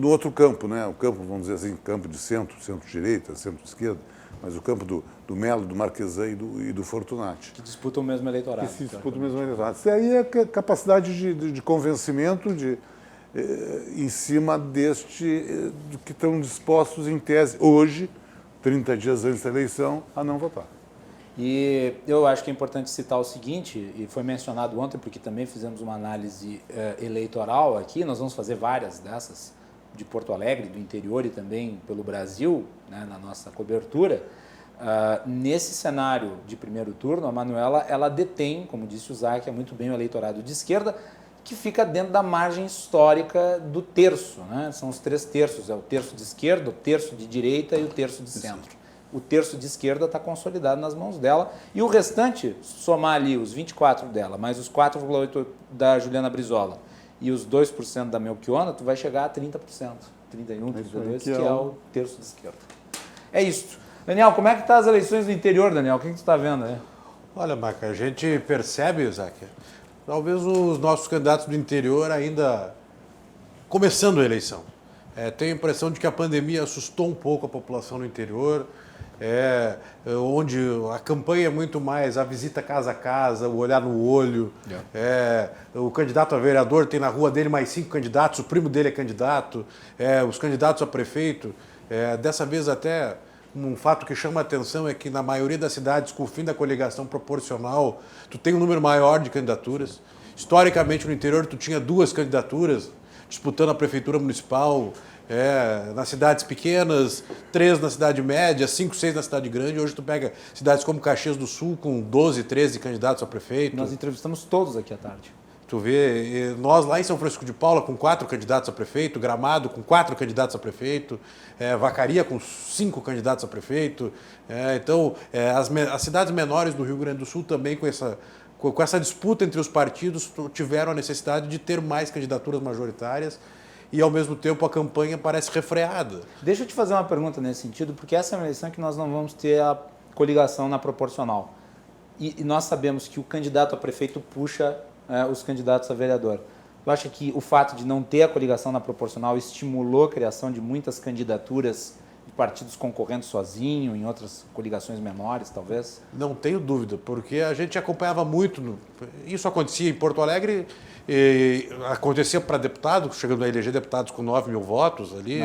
outro campo, né? O campo, vamos dizer assim, campo de centro-direita, centro-esquerda, mas o campo do Melo, do Marquesan e do Fortunati. Que disputam o mesmo eleitorado. Que se disputam o mesmo eleitorado. Isso aí é capacidade de convencimento em cima do que estão dispostos, em tese, hoje, 30 dias antes da eleição, a não votar. E eu acho que é importante citar o seguinte, e foi mencionado ontem, porque também fizemos uma análise eleitoral aqui, nós vamos fazer várias dessas, de Porto Alegre, do interior e também pelo Brasil, né, na nossa cobertura. Nesse cenário de primeiro turno, a Manuela ela detém, como disse o Zac, muito bem o eleitorado de esquerda, que fica dentro da margem histórica do terço, né? São os 3 terços, é o terço de esquerda, o terço de direita e o terço de centro. O terço de esquerda está consolidado nas mãos dela e o restante, somar ali os 24 dela, mais os 4,8% da Juliana Brizola e os 2% da Melchiona, tu vai chegar a 30%, 31, 32%, que é o terço de esquerda. É isso. Daniel, como é que tá as eleições do interior, Daniel? O que tu está vendo aí? Olha, Maca, a gente percebe, Zac, talvez os nossos candidatos do interior ainda começando a eleição. Tenho a impressão de que a pandemia assustou um pouco a população no interior, onde a campanha é muito mais a visita casa a casa, o olhar no olho. O candidato a vereador tem na rua dele mais 5 candidatos, o primo dele é candidato, os candidatos a prefeito. Dessa vez até um fato que chama a atenção é que na maioria das cidades, com o fim da coligação proporcional, tu tem um número maior de candidaturas. Historicamente, no interior, tu tinha 2 candidaturas disputando a prefeitura municipal, nas cidades pequenas, 3 na cidade média, 5, 6 na cidade grande. Hoje tu pega cidades como Caxias do Sul, com 12, 13 candidatos a prefeito. Nós entrevistamos todos aqui à tarde. Tu vê, nós lá em São Francisco de Paula com 4 candidatos a prefeito, Gramado com 4 candidatos a prefeito, Vacaria com 5 candidatos a prefeito. Então, as cidades menores do Rio Grande do Sul também com essa disputa entre os partidos tiveram a necessidade de ter mais candidaturas majoritárias e, ao mesmo tempo, a campanha parece refreada. Deixa eu te fazer uma pergunta nesse sentido, porque essa é uma eleição que nós não vamos ter a coligação na proporcional. E nós sabemos que o candidato a prefeito puxa os candidatos a vereador. Tu acha que o fato de não ter a coligação na proporcional estimulou a criação de muitas candidaturas de partidos concorrendo sozinho, em outras coligações menores, talvez? Não tenho dúvida, porque a gente acompanhava muito. Isso acontecia em Porto Alegre, acontecia para deputado, chegando a eleger deputados com 9 mil votos ali.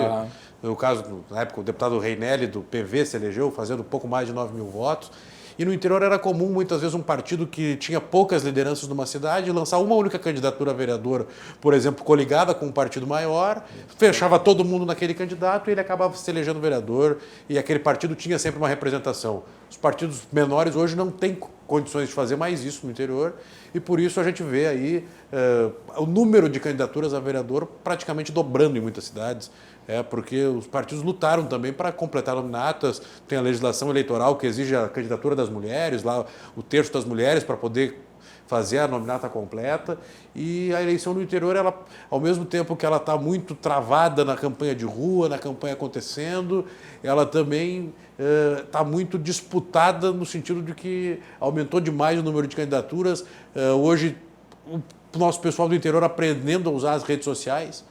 No caso, na época, o deputado Reinelli do PV se elegeu fazendo pouco mais de 9 mil votos. E no interior era comum, muitas vezes, um partido que tinha poucas lideranças numa cidade lançar uma única candidatura a vereador, por exemplo, coligada com um partido maior, fechava todo mundo naquele candidato e ele acabava se elegendo vereador e aquele partido tinha sempre uma representação. Os partidos menores hoje não têm condições de fazer mais isso no interior, e por isso a gente vê aí o número de candidaturas a vereador praticamente dobrando em muitas cidades, porque os partidos lutaram também para completar nominatas, tem a legislação eleitoral que exige a candidatura das mulheres, lá o terço das mulheres para poder fazer a nominata completa, e a eleição no interior, ela, ao mesmo tempo que ela está muito travada na campanha de rua, na campanha acontecendo, ela também está muito disputada no sentido de que aumentou demais o número de candidaturas. Hoje, o nosso pessoal do interior aprendendo a usar as redes sociais.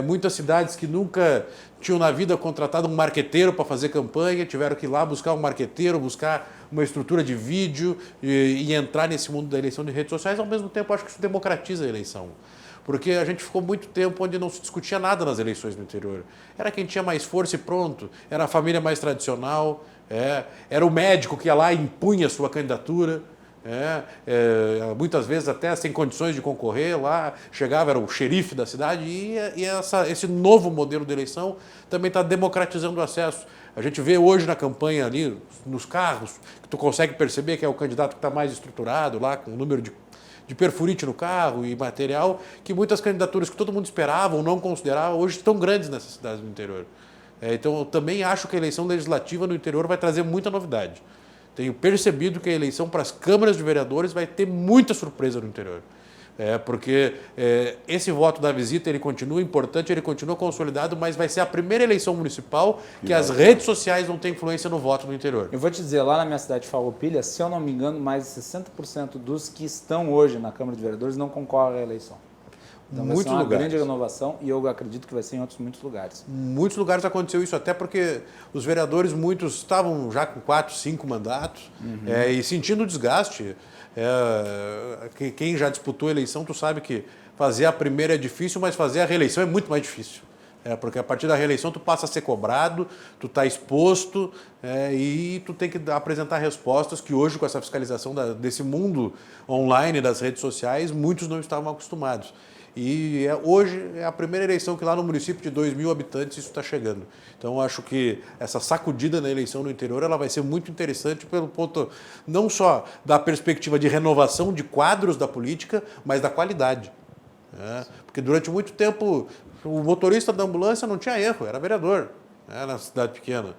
Muitas cidades que nunca tinham na vida contratado um marqueteiro para fazer campanha, tiveram que ir lá buscar um marqueteiro, buscar uma estrutura de vídeo e entrar nesse mundo da eleição de redes sociais. Ao mesmo tempo, acho que isso democratiza a eleição. Porque a gente ficou muito tempo onde não se discutia nada nas eleições no interior. Era quem tinha mais força e pronto, era a família mais tradicional, era o médico que ia lá e impunha a sua candidatura. Muitas vezes até sem condições de concorrer, lá chegava, era o xerife da cidade, e esse novo modelo de eleição também está democratizando o acesso. A gente vê hoje na campanha ali, nos carros, que tu consegue perceber que é o candidato que está mais estruturado, lá com o número de perfurite no carro e material, que muitas candidaturas que todo mundo esperava ou não considerava, hoje estão grandes nessas cidades do interior. Então eu também acho que a eleição legislativa no interior vai trazer muita novidade. Tenho percebido que a eleição para as câmaras de vereadores vai ter muita surpresa no interior. Porque esse voto da visita ele continua importante, ele continua consolidado, mas vai ser a primeira eleição municipal que as redes sociais vão ter influência no voto no interior. Eu vou te dizer, lá na minha cidade de Farroupilha, se eu não me engano, mais de 60% dos que estão hoje na Câmara de Vereadores não concorrem à eleição. Então vai ser uma grande renovação e eu acredito que vai ser em muitos lugares. Muitos lugares aconteceu isso, até porque os vereadores, muitos estavam já com 4, 5 mandatos e sentindo o desgaste. Quem já disputou a eleição, tu sabe que fazer a primeira é difícil, mas fazer a reeleição é muito mais difícil. Porque a partir da reeleição tu passa a ser cobrado, tu está exposto e tu tem que apresentar respostas que hoje, com essa fiscalização desse mundo online, das redes sociais, muitos não estavam acostumados. E hoje é a primeira eleição que lá no município de 2.000 habitantes isso está chegando. Então, acho que essa sacudida na eleição no interior ela vai ser muito interessante pelo ponto não só da perspectiva de renovação de quadros da política, mas da qualidade. Porque durante muito tempo o motorista da ambulância não tinha erro, era vereador na cidade pequena.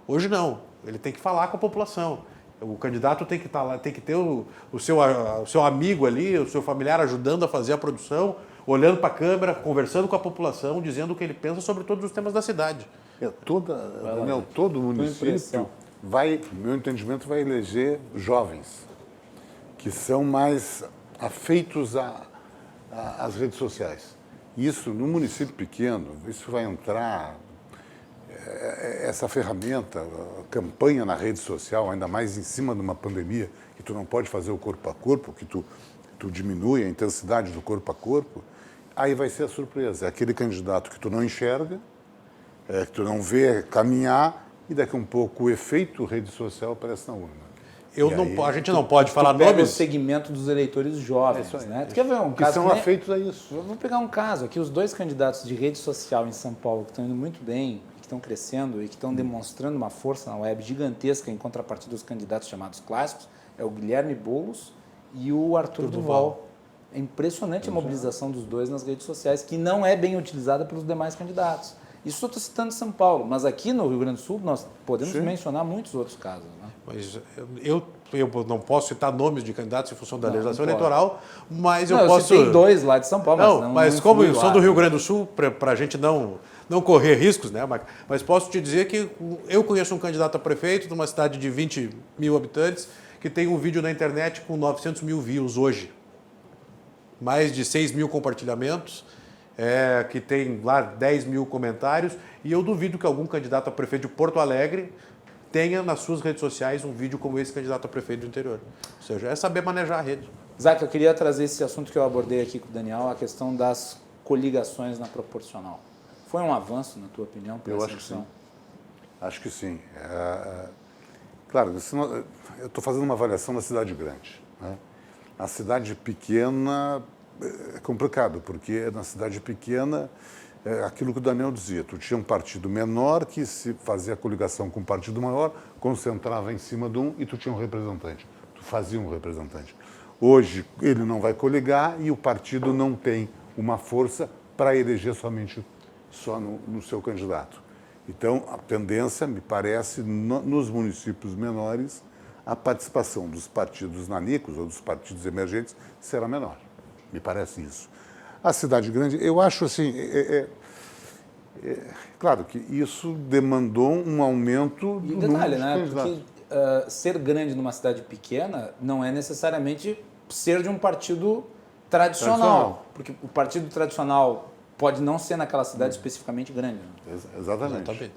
Hoje não, ele tem que falar com a população. O candidato tem que estar lá, tem que ter o seu amigo ali, o seu familiar ajudando a fazer a produção, olhando para a câmera, conversando com a população, dizendo o que ele pensa sobre todos os temas da cidade. Todo município vai, no meu entendimento, vai eleger jovens que são mais afeitos às redes sociais. Isso, no município pequeno, isso vai entrar, essa ferramenta, a campanha na rede social, ainda mais em cima de uma pandemia, que tu não pode fazer o corpo a corpo, que tu diminui a intensidade do corpo a corpo, aí vai ser a surpresa. É aquele candidato que tu não enxerga, que tu não vê caminhar, e daqui a um pouco o efeito rede social aparece na urna. A gente não pode falar nomes. O segmento dos eleitores jovens, né? Tu quer ver um caso? Que são afeitos a isso. Vamos pegar um caso aqui, os 2 candidatos de rede social em São Paulo que estão indo muito bem, que estão crescendo e que estão demonstrando uma força na web gigantesca em contrapartida dos candidatos chamados clássicos, é o Guilherme Boulos e o Arthur Duval. É impressionante a mobilização dos 2 nas redes sociais, que não é bem utilizada pelos demais candidatos. Isso eu estou citando São Paulo, mas aqui no Rio Grande do Sul nós podemos mencionar muitos outros casos. Né? Mas eu não posso citar nomes de candidatos em função da legislação eleitoral, mas eu posso... Eu citei 2 lá de São Paulo. Mas como eu sou do Rio Grande do Sul, para a gente não correr riscos, né? Mas posso te dizer que eu conheço um candidato a prefeito de uma cidade de 20.000 habitantes que tem um vídeo na internet com 900 mil views hoje. Mais de 6 mil compartilhamentos, que tem lá 10 mil comentários, e eu duvido que algum candidato a prefeito de Porto Alegre tenha nas suas redes sociais um vídeo como esse candidato a prefeito do interior. Ou seja, é saber manejar a rede. Isaac, eu queria trazer esse assunto que eu abordei aqui com o Daniel, a questão das coligações na proporcional. Foi um avanço, na tua opinião, para essa eleição? Acho que sim. Claro, eu estou fazendo uma avaliação da cidade grande. Né? A cidade pequena é complicado, porque na cidade pequena, aquilo que o Daniel dizia, tu tinha um partido menor que se fazia coligação com um partido maior, concentrava em cima de um e tu tinha um representante. tu fazia um representante. Hoje ele não vai coligar e o partido não tem uma força para eleger só no seu candidato. Então, a tendência, me parece, nos municípios menores, a participação dos partidos nanicos ou dos partidos emergentes será menor. Me parece isso. A cidade grande, eu acho assim, claro que isso demandou um aumento do detalhe, número de né? candidatos. Porque ser grande numa cidade pequena não é necessariamente ser de um partido tradicional. Porque o partido tradicional pode não ser naquela cidade especificamente grande. Né? Exatamente.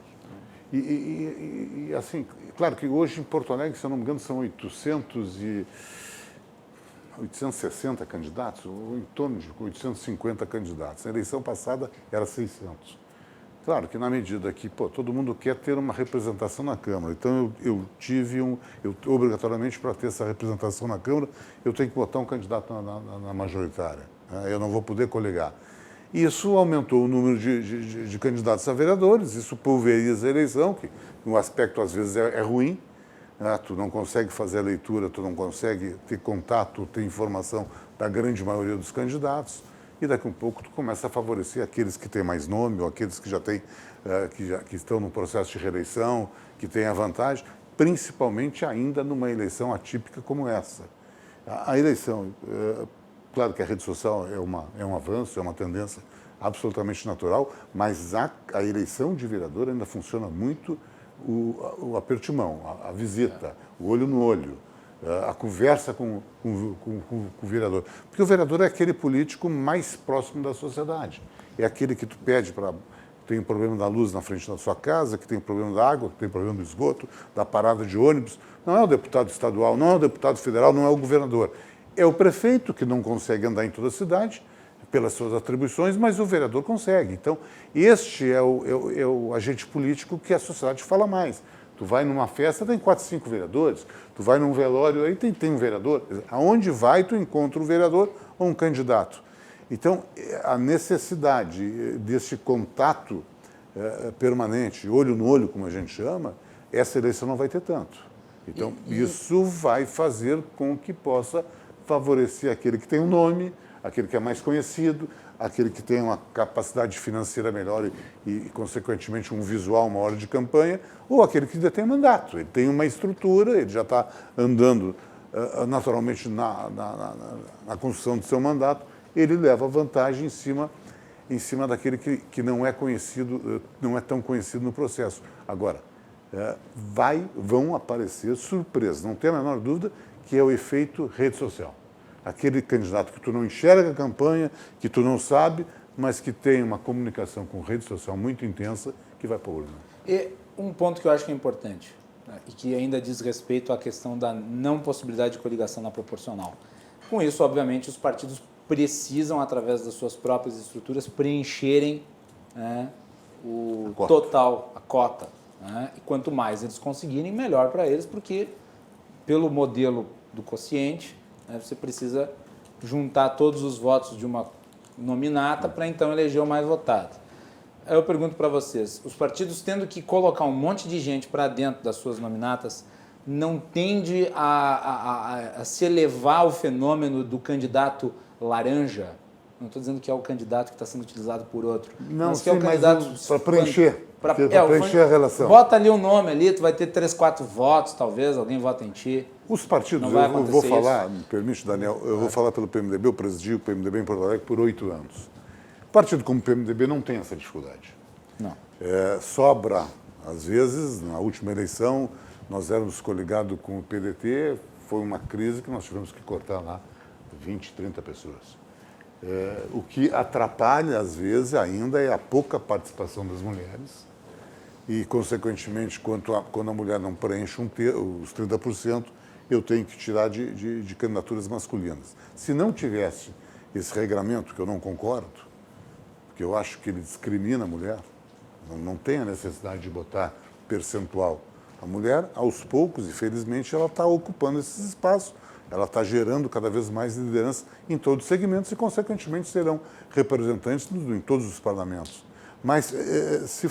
E assim, claro que hoje em Porto Alegre, se eu não me engano, são 860 candidatos, ou em torno de 850 candidatos. Na eleição passada era 600. Claro que na medida que todo mundo quer ter uma representação na Câmara, então eu obrigatoriamente, para ter essa representação na Câmara, eu tenho que botar um candidato na majoritária. Né? Eu não vou poder coligar. Isso aumentou o número de candidatos a vereadores, isso pulveriza a eleição, que no aspecto às vezes é ruim, né? Tu não consegue fazer a leitura, tu não consegue ter contato, ter informação da grande maioria dos candidatos, e daqui a um pouco tu começa a favorecer aqueles que têm mais nome, ou aqueles que já têm, que estão no processo de reeleição, que têm a vantagem, principalmente ainda numa eleição atípica como essa. A eleição... Claro que a rede social é um avanço, é uma tendência absolutamente natural, mas a eleição de vereador ainda funciona muito o aperto de mão, a visita, o olho no olho, a conversa com o vereador. Porque o vereador é aquele político mais próximo da sociedade. É aquele que tu pede para... Tem um problema da luz na frente da sua casa, que tem problema da água, que tem problema do esgoto, da parada de ônibus. Não é o deputado estadual, não é o deputado federal, não é o governador. É o prefeito que não consegue andar em toda a cidade, pelas suas atribuições, mas o vereador consegue. Então, este é o agente político que a sociedade fala mais. Tu vai numa festa, tem 4, 5 vereadores. Tu vai num velório, aí tem um vereador. Aonde vai, tu encontra um vereador ou um candidato. Então, a necessidade desse contato permanente, olho no olho, como a gente chama, essa eleição não vai ter tanto. Então, isso vai fazer com que possa favorecer aquele que tem um nome, aquele que é mais conhecido, aquele que tem uma capacidade financeira melhor e consequentemente, um visual maior de campanha, ou aquele que detém mandato. Ele tem uma estrutura, ele já está andando naturalmente na construção do seu mandato, ele leva vantagem em cima daquele que não é conhecido, não é tão conhecido no processo. Agora, vão aparecer surpresas, não tem a menor dúvida, que é o efeito rede social. Aquele candidato que tu não enxerga a campanha, que tu não sabe, mas que tem uma comunicação com rede social muito intensa, que vai para a urna. E um ponto que eu acho que é importante, né, e que ainda diz respeito à questão da não possibilidade de coligação na proporcional. Com isso, obviamente, os partidos precisam, através das suas próprias estruturas, preencherem, né, a cota. Né? E quanto mais eles conseguirem, melhor para eles, porque pelo modelo do quociente, né, você precisa juntar todos os votos de uma nominata para então eleger o mais votado. Aí eu pergunto para vocês, os partidos tendo que colocar um monte de gente para dentro das suas nominatas, não tende a se elevar o fenômeno do candidato laranja? Não estou dizendo que é o candidato que está sendo utilizado por outro. Não, mas que sim, é o candidato para preencher. Para preencher a relação. Bota ali um nome ali, tu vai ter 3, 4 votos, talvez, alguém vota em ti. Os partidos, eu vou falar, me permite, Daniel, eu vou falar pelo PMDB, eu presidi o PMDB em Porto Alegre por 8 anos. Partido como o PMDB não tem essa dificuldade. Não. Sobra, às vezes, na última eleição, nós éramos coligados com o PDT, foi uma crise que nós tivemos que cortar lá 20, 30 pessoas. O que atrapalha, às vezes, ainda é a pouca participação das mulheres e, consequentemente, quando a mulher não preenche os 30%, eu tenho que tirar de candidaturas masculinas. Se não tivesse esse regramento, que eu não concordo, porque eu acho que ele discrimina a mulher, não tem a necessidade de botar percentual. A mulher, aos poucos, e felizmente, ela está ocupando esses espaços, ela está gerando cada vez mais liderança em todos os segmentos e, consequentemente, serão representantes em todos os parlamentos. Mas se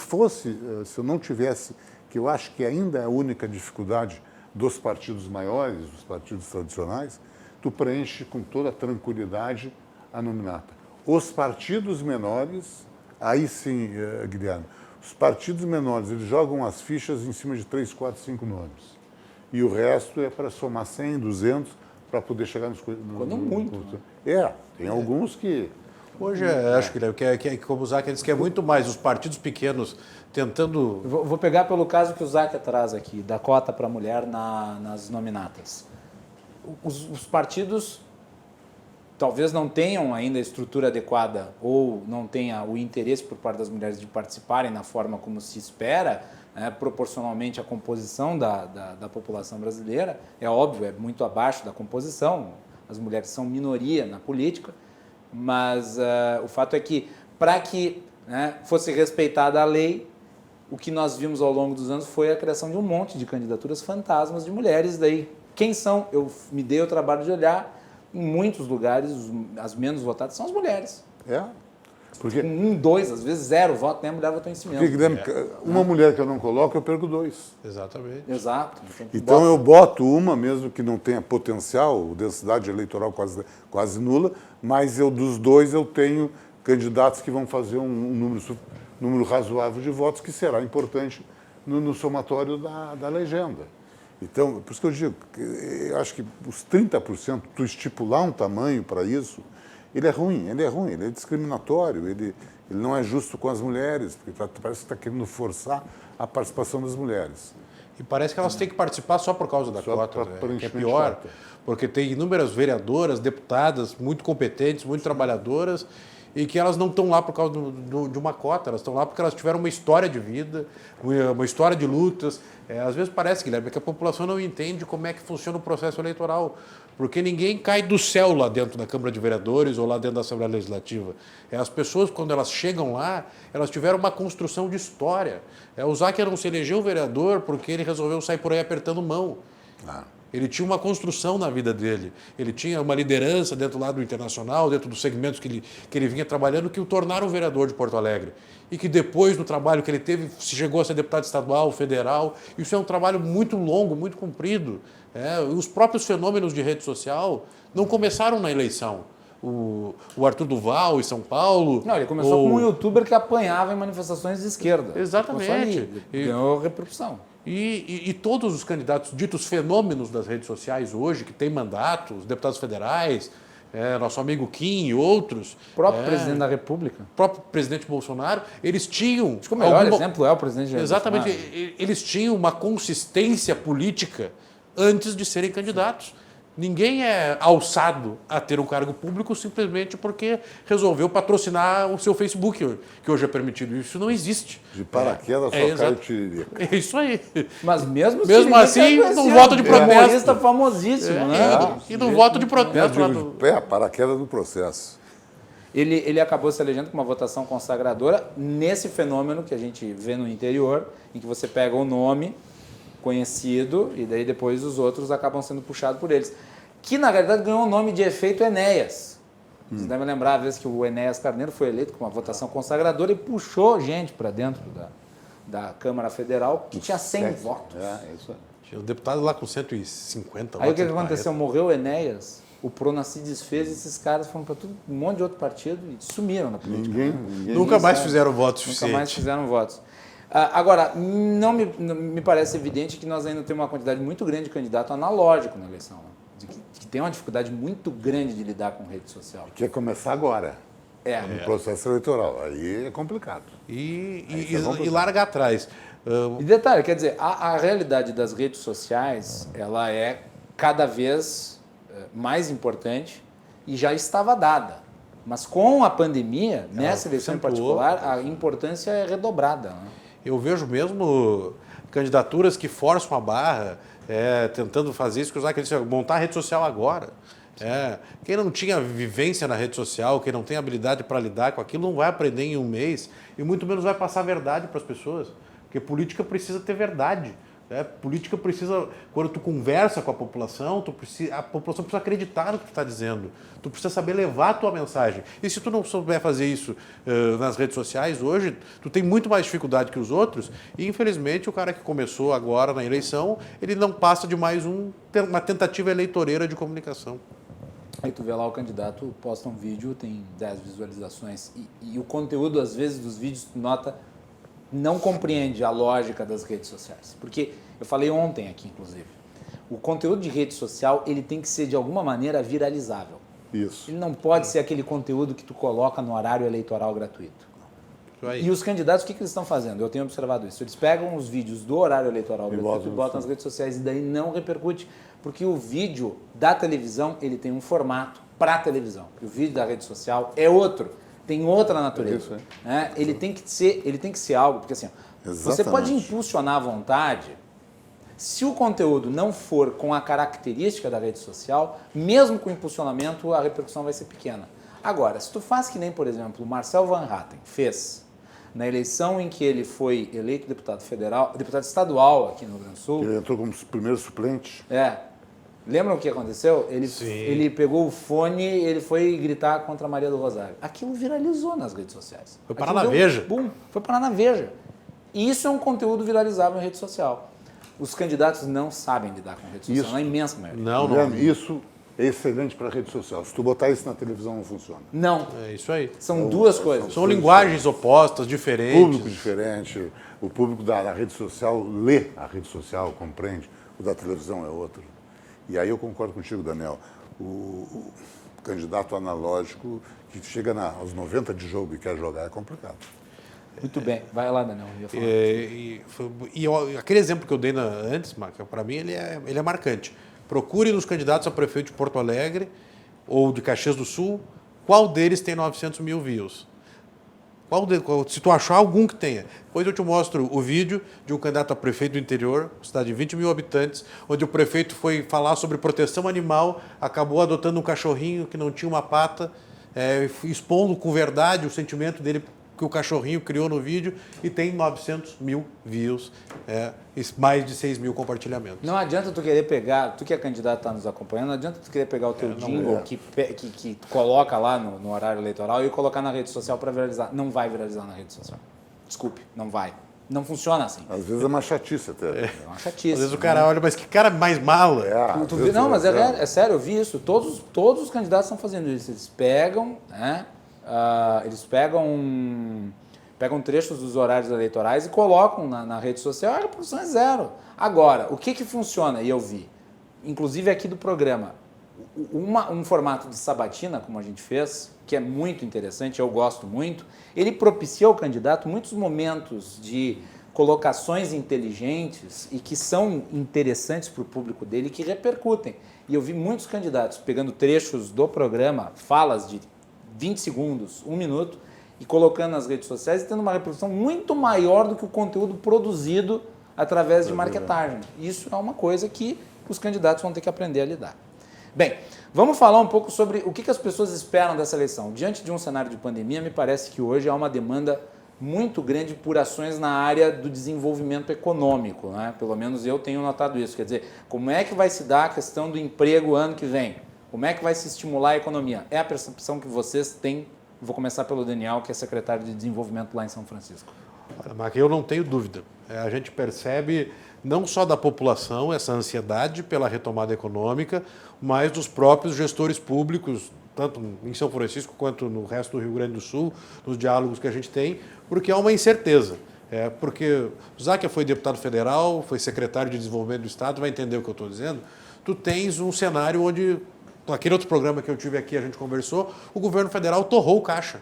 eu não tivesse, que eu acho que ainda é a única dificuldade dos partidos maiores, dos partidos tradicionais, tu preenche com toda tranquilidade a nominata. Os partidos menores, aí sim, Guilherme, os partidos menores, eles jogam as fichas em cima de 3, 4, 5 nomes. E o resto é para somar 100, 200, para poder chegar nos... Quando muito. Tem alguns que... Hoje, acho que como o Zac disse, que é muito mais os partidos pequenos tentando... Vou pegar pelo caso que o Zac traz aqui, da cota para a mulher nas nominatas. Os partidos talvez não tenham ainda a estrutura adequada ou não tenha o interesse por parte das mulheres de participarem na forma como se espera, né, proporcionalmente à composição da população brasileira. É óbvio, é muito abaixo da composição, as mulheres são minoria na política, mas o fato é que, para que, né, fosse respeitada a lei, o que nós vimos ao longo dos anos foi a criação de um monte de candidaturas fantasmas de mulheres. Daí, quem são? Eu me dei o trabalho de olhar, em muitos lugares, as menos votadas são as mulheres. Porque... 1, 2, às vezes 0 voto, nem a mulher votou em si mesmo. Uma mulher que eu não coloco, eu perco 2. Exatamente. Exato. Então eu boto uma, mesmo que não tenha potencial, densidade eleitoral quase nula, mas dos 2 eu tenho candidatos que vão fazer um número razoável de votos, que será importante no somatório da legenda. Então, por isso que eu digo, eu acho que os 30%, tu estipular um tamanho para isso, ele é ruim, ele é discriminatório, ele não é justo com as mulheres, porque parece que está querendo forçar a participação das mulheres. E parece que elas têm que participar só por causa da cota, né? Que é pior, porque tem inúmeras vereadoras, deputadas muito competentes, muito trabalhadoras, e que elas não estão lá por causa de uma cota, elas estão lá porque elas tiveram uma história de vida, uma história de lutas. Às vezes parece, Guilherme, que a população não entende como é que funciona o processo eleitoral, porque ninguém cai do céu lá dentro da Câmara de Vereadores ou lá dentro da Assembleia Legislativa. As pessoas, quando elas chegam lá, elas tiveram uma construção de história. O Zac não se elegeu vereador porque ele resolveu sair por aí apertando mão. Ele tinha uma construção na vida dele, ele tinha uma liderança dentro lá do Internacional, dentro dos segmentos que ele vinha trabalhando, que o tornaram vereador de Porto Alegre. E que depois do trabalho que ele teve, chegou a ser deputado estadual, federal. Isso é um trabalho muito longo, muito comprido. Os próprios fenômenos de rede social não começaram na eleição. O Arthur Duval em São Paulo... Não, ele começou como um youtuber que apanhava em manifestações de esquerda. Exatamente. Ganhou repercussão. E todos os candidatos ditos fenômenos das redes sociais hoje, que têm mandatos, os deputados federais, nosso amigo Kim e outros... O próprio presidente da República. O próprio presidente Bolsonaro, eles tinham... Acho que o melhor exemplo é o presidente Jair Exatamente. Bolsonaro. Eles tinham uma consistência política antes de serem candidatos. Ninguém é alçado a ter um cargo público simplesmente porque resolveu patrocinar o seu Facebook, que hoje é permitido. Isso não existe. De paraquedas só cai o tiririca. É isso aí. Mas mesmo assim, no voto de protesto. Humorista famosíssimo, né? E no voto de protesto. Paraquedas do processo. Ele acabou se elegendo com uma votação consagradora nesse fenômeno que a gente vê no interior, em que você pega o nome conhecido e daí depois os outros acabam sendo puxados por eles. Que, na verdade, ganhou o nome de efeito Enéas. Vocês devem lembrar, a vez que o Enéas Carneiro foi eleito com uma votação consagradora e puxou gente para dentro da Câmara Federal, que tinha 100 votos. Isso aí. Tinha um deputado lá com 150 votos. Aí o que aconteceu? Morreu o Enéas, o Prona se desfez e esses caras foram para um monte de outro partido e sumiram na política. Nunca mais fizeram votos suficientes. Nunca mais fizeram votos. Agora, não me parece evidente que nós ainda temos uma quantidade muito grande de candidato analógico na eleição, né? Que tem uma dificuldade muito grande de lidar com rede social. Quer começar agora, no processo eleitoral. Aí é complicado. E larga atrás. E detalhe, quer dizer, a realidade das redes sociais, ela é cada vez mais importante e já estava dada. Mas com a pandemia, nessa eleição em particular, a importância é redobrada, né? Eu vejo mesmo candidaturas que forçam a barra, tentando fazer isso, que usar aquele montar a rede social agora. Quem não tinha vivência na rede social, quem não tem habilidade para lidar com aquilo, não vai aprender em um mês e muito menos vai passar verdade para as pessoas. Porque política precisa ter verdade. Política precisa, quando tu conversa com a população população precisa acreditar no que tu está dizendo. Tu precisa saber levar a tua mensagem. E se tu não souber fazer isso nas redes sociais hoje, tu tem muito mais dificuldade que os outros. E, infelizmente, o cara que começou agora na eleição, ele não passa de mais uma tentativa eleitoreira de comunicação. Aí tu vê lá o candidato posta um vídeo, tem 10 visualizações. E o conteúdo, às vezes, dos vídeos, tu nota, não compreende a lógica das redes sociais. Porque eu falei ontem aqui, inclusive, o conteúdo de rede social ele tem que ser, de alguma maneira, viralizável. Isso. Ele não pode ser aquele conteúdo que tu coloca no horário eleitoral gratuito. Aí. E os candidatos, o que eles estão fazendo? Eu tenho observado isso. Eles pegam os vídeos do horário eleitoral gratuito e botam nas redes sociais e daí não repercute, porque o vídeo da televisão ele tem um formato para televisão. E o vídeo da rede social é outro. Tem outra natureza. Ele tem que ser algo, porque assim, você pode impulsionar à vontade, se o conteúdo não for com a característica da rede social, mesmo com impulsionamento, a repercussão vai ser pequena. Agora, se tu faz que nem, por exemplo, o Marcel Van Hatten fez na eleição em que ele foi eleito deputado estadual aqui no Rio Grande do Sul. Ele entrou como primeiro suplente. Lembram o que aconteceu? Ele pegou o fone, ele foi gritar contra a Maria do Rosário. Aquilo viralizou nas redes sociais. Foi parar na Veja. Foi parar na Veja. E isso é um conteúdo viralizável em rede social. Os candidatos não sabem lidar com rede social, na imensa maioria. Não. Isso é excelente para a rede social. Se tu botar isso na televisão, não funciona. Não. É isso aí. São duas coisas. São linguagens opostas, diferentes. Público diferente. O público da rede social lê a rede social, compreende. O da televisão é outro. E aí eu concordo contigo, Daniel. O candidato analógico que chega aos 90 de jogo e quer jogar é complicado. Muito bem. Vai lá, Daniel. Aquele exemplo que eu dei antes, Marca, para mim ele é marcante. Procure nos candidatos a prefeito de Porto Alegre ou de Caxias do Sul, qual deles tem 900 mil views. Se tu achar algum que tenha. Depois eu te mostro o vídeo de um candidato a prefeito do interior, cidade de 20 mil habitantes, onde o prefeito foi falar sobre proteção animal, acabou adotando um cachorrinho que não tinha uma pata, expondo com verdade o sentimento dele que o cachorrinho criou no vídeo e tem 900 mil views, mais de 6 mil compartilhamentos. Não adianta tu querer pegar, tu que é candidato está nos acompanhando, não adianta tu querer pegar o teu jingle que coloca lá no horário eleitoral e colocar na rede social para viralizar. Não vai viralizar na rede social. Desculpe, não vai. Não funciona assim. Às vezes é uma chatice até. É uma chatice. Às vezes o cara olha, mas que cara mais mala. Não, mas é sério, eu vi isso. Todos os candidatos estão fazendo isso. Eles pegam, pegam trechos dos horários eleitorais e colocam na rede social, a reprodução é zero. Agora, o que funciona? E eu vi, inclusive aqui do programa, um formato de sabatina, como a gente fez, que é muito interessante, eu gosto muito, ele propicia ao candidato muitos momentos de colocações inteligentes e que são interessantes para o público dele e que repercutem. E eu vi muitos candidatos pegando trechos do programa, falas de 20 segundos, 1 minuto, e colocando nas redes sociais e tendo uma reprodução muito maior do que o conteúdo produzido através de marketagem. Isso é uma coisa que os candidatos vão ter que aprender a lidar. Bem, vamos falar um pouco sobre o que as pessoas esperam dessa eleição. Diante de um cenário de pandemia, me parece que hoje há uma demanda muito grande por ações na área do desenvolvimento econômico, né? Pelo menos eu tenho notado isso. Quer dizer, como é que vai se dar a questão do emprego ano que vem? Como é que vai se estimular a economia? É a percepção que vocês têm. Vou começar pelo Daniel, que é secretário de Desenvolvimento lá em São Francisco. Marca, eu não tenho dúvida. A gente percebe não só da população essa ansiedade pela retomada econômica, mas dos próprios gestores públicos, tanto em São Francisco quanto no resto do Rio Grande do Sul, nos diálogos que a gente tem, porque há uma incerteza. Porque o Záquia foi deputado federal, foi secretário de Desenvolvimento do Estado, vai entender o que eu estou dizendo. Tu tens um cenário onde, naquele outro programa que eu tive aqui, a gente conversou, o governo federal torrou o caixa.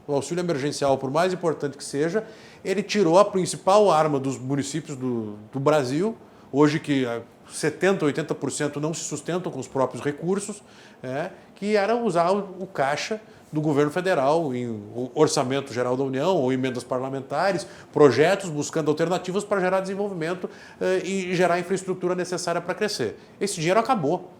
O auxílio emergencial, por mais importante que seja, ele tirou a principal arma dos municípios do Brasil, hoje que 70%, 80% não se sustentam com os próprios recursos, que era usar o caixa do governo federal em orçamento geral da União ou emendas parlamentares, projetos buscando alternativas para gerar desenvolvimento e gerar a infraestrutura necessária para crescer. Esse dinheiro acabou.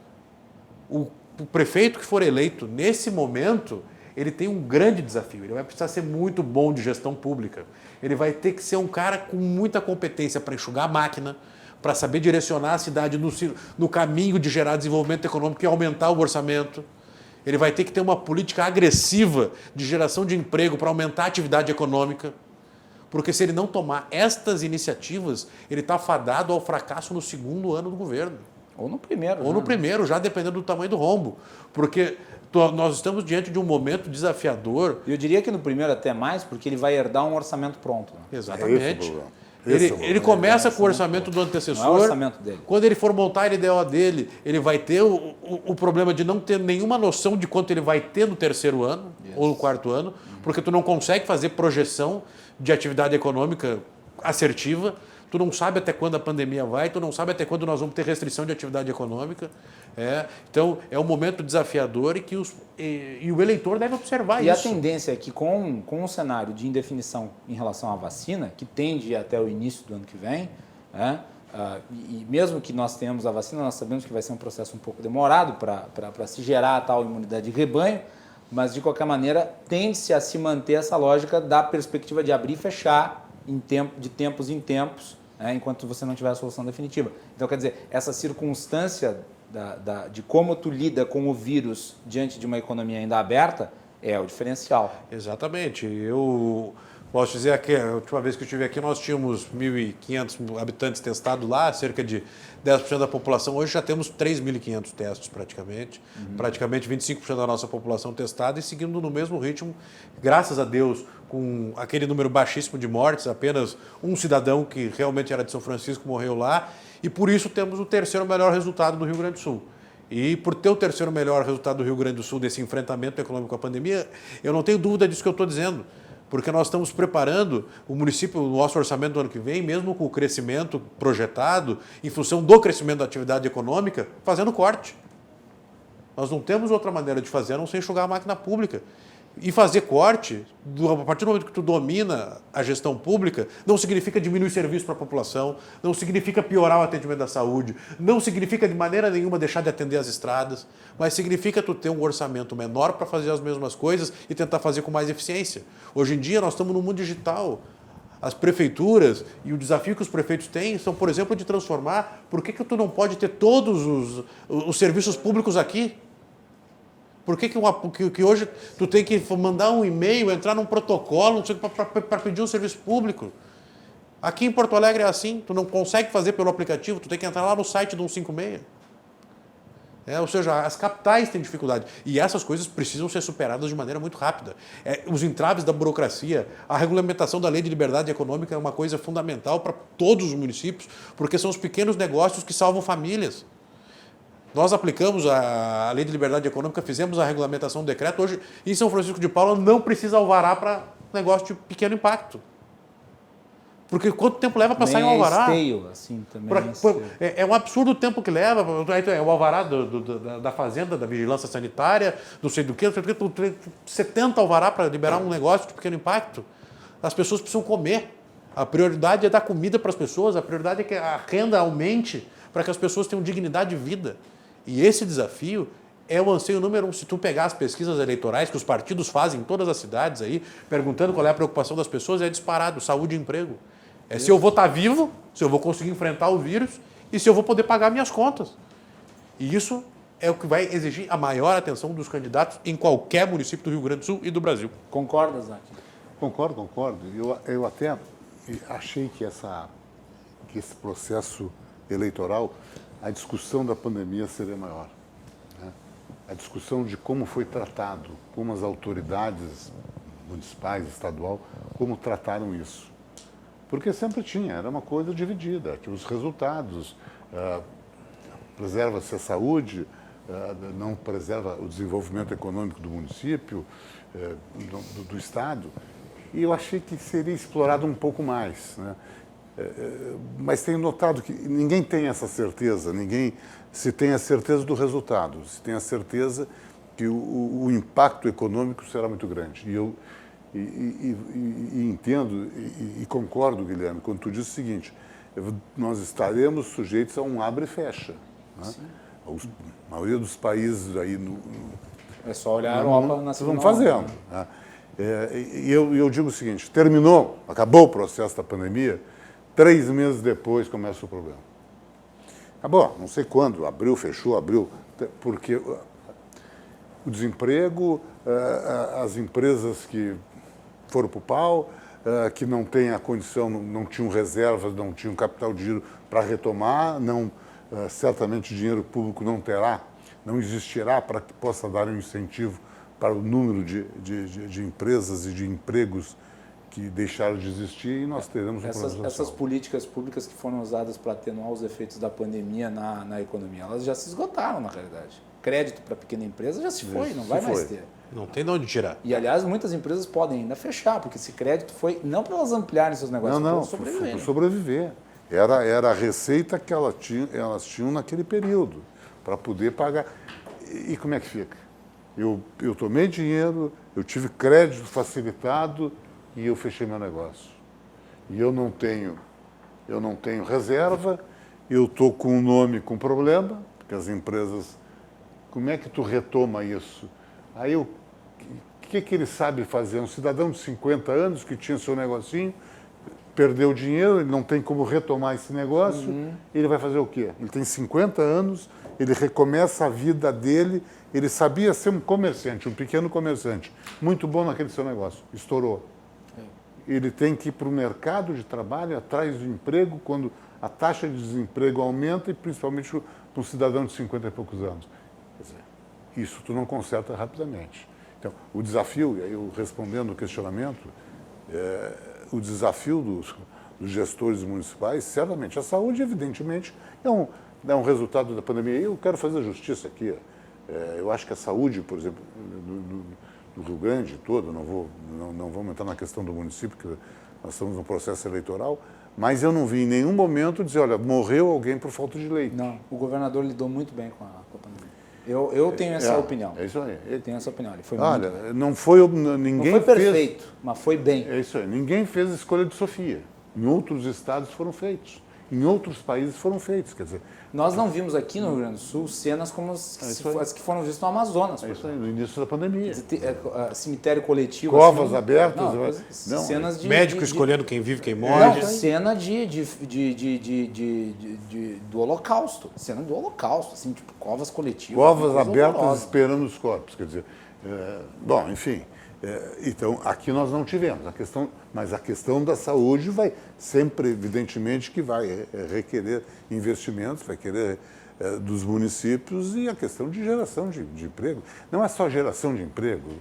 O prefeito que for eleito nesse momento, ele tem um grande desafio. Ele vai precisar ser muito bom de gestão pública. Ele vai ter que ser um cara com muita competência para enxugar a máquina, para saber direcionar a cidade no caminho de gerar desenvolvimento econômico e aumentar o orçamento. Ele vai ter que ter uma política agressiva de geração de emprego para aumentar a atividade econômica. Porque se ele não tomar estas iniciativas, ele está fadado ao fracasso no segundo ano do governo. Ou no primeiro. Ou no primeiro, já dependendo do tamanho do rombo. Porque nós estamos diante de um momento desafiador. Eu diria que no primeiro até mais, porque ele vai herdar um orçamento pronto. Né? Exatamente. Ele começa com o orçamento do antecessor. Não é o orçamento dele. Quando ele for montar a LDO dele, ele vai ter o problema de não ter nenhuma noção de quanto ele vai ter no terceiro ano ou no quarto ano, porque tu não consegue fazer projeção de atividade econômica assertiva, tu não sabe até quando a pandemia vai, tu não sabe até quando nós vamos ter restrição de atividade econômica. Então, é um momento desafiador e que o eleitor deve observar isso. E a tendência é que com um cenário de indefinição em relação à vacina, que tende até o início do ano que vem, e mesmo que nós tenhamos a vacina, nós sabemos que vai ser um processo um pouco demorado para se gerar a tal imunidade de rebanho, mas, de qualquer maneira, tende-se a se manter essa lógica da perspectiva de abrir e fechar de tempos em tempos, enquanto você não tiver a solução definitiva. Então, quer dizer, essa circunstância de como tu lida com o vírus diante de uma economia ainda aberta é o diferencial. Exatamente. Eu posso dizer que a última vez que eu estive aqui nós tínhamos 1.500 habitantes testados lá, cerca de 10% da população. Hoje já temos 3.500 testes praticamente. Praticamente 25% da nossa população testada e seguindo no mesmo ritmo, graças a Deus, com aquele número baixíssimo de mortes, apenas um cidadão que realmente era de São Francisco morreu lá. E por isso temos o terceiro melhor resultado do Rio Grande do Sul. E por ter o terceiro melhor resultado do Rio Grande do Sul desse enfrentamento econômico com a pandemia, eu não tenho dúvida disso que eu estou dizendo. Porque nós estamos preparando o município, o nosso orçamento do ano que vem, mesmo com o crescimento projetado, em função do crescimento da atividade econômica, fazendo corte. Nós não temos outra maneira de fazer a não ser enxugar a máquina pública. E fazer corte, a partir do momento que tu domina a gestão pública, não significa diminuir serviço para a população, não significa piorar o atendimento da saúde, não significa de maneira nenhuma deixar de atender as estradas, mas significa tu ter um orçamento menor para fazer as mesmas coisas e tentar fazer com mais eficiência. Hoje em dia nós estamos no mundo digital. As prefeituras e o desafio que os prefeitos têm são, por exemplo, de transformar. Por que tu não pode ter todos os serviços públicos aqui? Por que hoje tu tem que mandar um e-mail, entrar num protocolo para pedir um serviço público? Aqui em Porto Alegre é assim, tu não consegue fazer pelo aplicativo, tu tem que entrar lá no site do 156. Ou seja, as capitais têm dificuldade. E essas coisas precisam ser superadas de maneira muito rápida. Os entraves da burocracia, a regulamentação da lei de liberdade econômica é uma coisa fundamental para todos os municípios, porque são os pequenos negócios que salvam famílias. Nós aplicamos a lei de liberdade econômica, fizemos a regulamentação do decreto. Hoje, em São Francisco de Paula, não precisa alvará para negócio de pequeno impacto. Porque quanto tempo leva para sair um alvará? Esteio, assim, também. É um absurdo o tempo que leva. É o alvará da fazenda, da vigilância sanitária, não sei do que, 70 alvará para liberar um negócio de pequeno impacto. As pessoas precisam comer. A prioridade é dar comida para as pessoas, a prioridade é que a renda aumente para que as pessoas tenham dignidade de vida. E esse desafio é o anseio número 1. Se tu pegar as pesquisas eleitorais que os partidos fazem em todas as cidades aí, perguntando qual é a preocupação das pessoas, é disparado, saúde e emprego. É se eu vou estar vivo, se eu vou conseguir enfrentar o vírus e se eu vou poder pagar minhas contas. E isso é o que vai exigir a maior atenção dos candidatos em qualquer município do Rio Grande do Sul e do Brasil. Concorda, Zac? Concordo. Eu até achei que esse processo eleitoral, a discussão da pandemia seria maior. Né? A discussão de como foi tratado, como as autoridades municipais, estadual, como trataram isso. Porque sempre era uma coisa dividida, que os resultados, preserva-se a saúde, não preserva o desenvolvimento econômico do município, do Estado. E eu achei que seria explorado um pouco mais, né? Mas tenho notado que ninguém tem essa certeza, ninguém se tem a certeza do resultado, se tem a certeza que o impacto econômico será muito grande. E eu entendo e concordo, Guilherme, quando tu diz o seguinte, nós estaremos sujeitos a um abre e fecha. Né? A maioria dos países aí é só olhar a Europa na segunda vão fazendo. Né? E eu digo o seguinte, acabou o processo da pandemia, 3 meses depois começa o problema. Bom, não sei quando, abriu, fechou, abriu, porque o desemprego, as empresas que foram para o pau, que não têm a condição, não tinham reservas, não tinham capital de giro para retomar, certamente dinheiro público não existirá para que possa dar um incentivo para o número de empresas e de empregos que deixaram de existir, e nós teremos um problema social. Essas políticas públicas que foram usadas para atenuar os efeitos da pandemia na economia, elas já se esgotaram, na realidade. Crédito para pequena empresa já se foi, não vai mais ter. Não tem de onde tirar. E, aliás, muitas empresas podem ainda fechar, porque esse crédito foi não para elas ampliarem seus negócios, Não, para sobreviver. para sobreviver. Era a receita que elas tinham naquele período, para poder pagar. E como é que fica? Eu tomei dinheiro, eu tive crédito facilitado e eu fechei meu negócio. E eu não tenho reserva, eu estou com um nome com problema, porque as empresas... Como é que tu retoma isso? Aí o que ele sabe fazer? Um cidadão de 50 anos que tinha seu negocinho, perdeu dinheiro, ele não tem como retomar esse negócio, ele vai fazer o quê? Ele tem 50 anos, ele recomeça a vida dele, ele sabia ser um comerciante, um pequeno comerciante, muito bom naquele seu negócio, estourou. Ele tem que ir para o mercado de trabalho, atrás do emprego, quando a taxa de desemprego aumenta, e principalmente para um cidadão de 50 e poucos anos. Quer dizer, isso tu não conserta rapidamente. Então, o desafio, e aí eu respondendo o questionamento, o desafio dos gestores municipais, certamente, a saúde, evidentemente, é um resultado da pandemia. Eu quero fazer justiça aqui. Eu acho que a saúde, por exemplo, do Rio Grande todo, não vamos entrar na questão do município, porque nós estamos no processo eleitoral, mas eu não vi em nenhum momento dizer, olha, morreu alguém por falta de leite. Não, o governador lidou muito bem com a pandemia. Eu tenho essa opinião. É isso aí. Eu tenho essa opinião. Ele foi olha, muito... não foi perfeito, mas foi bem. É isso aí. Ninguém fez a escolha de Sofia. Em outros estados foram feitos. Em outros países foram feitos. Quer dizer, nós não vimos aqui no Rio Grande do Sul cenas como as que foram vistas no Amazonas. É isso aí, no início da pandemia. Cemitério coletivo. Covas assim, abertas. Cenas de... Médico escolhendo quem vive, quem morre. Não, cena do Holocausto. Cena do Holocausto, assim, tipo, covas coletivas. Covas abertas esperando os corpos. Quer dizer, bom, enfim... então, aqui nós não tivemos, mas a questão da saúde vai sempre, evidentemente, que vai requerer investimentos, vai querer dos municípios, e a questão de geração de emprego. Não é só geração de emprego,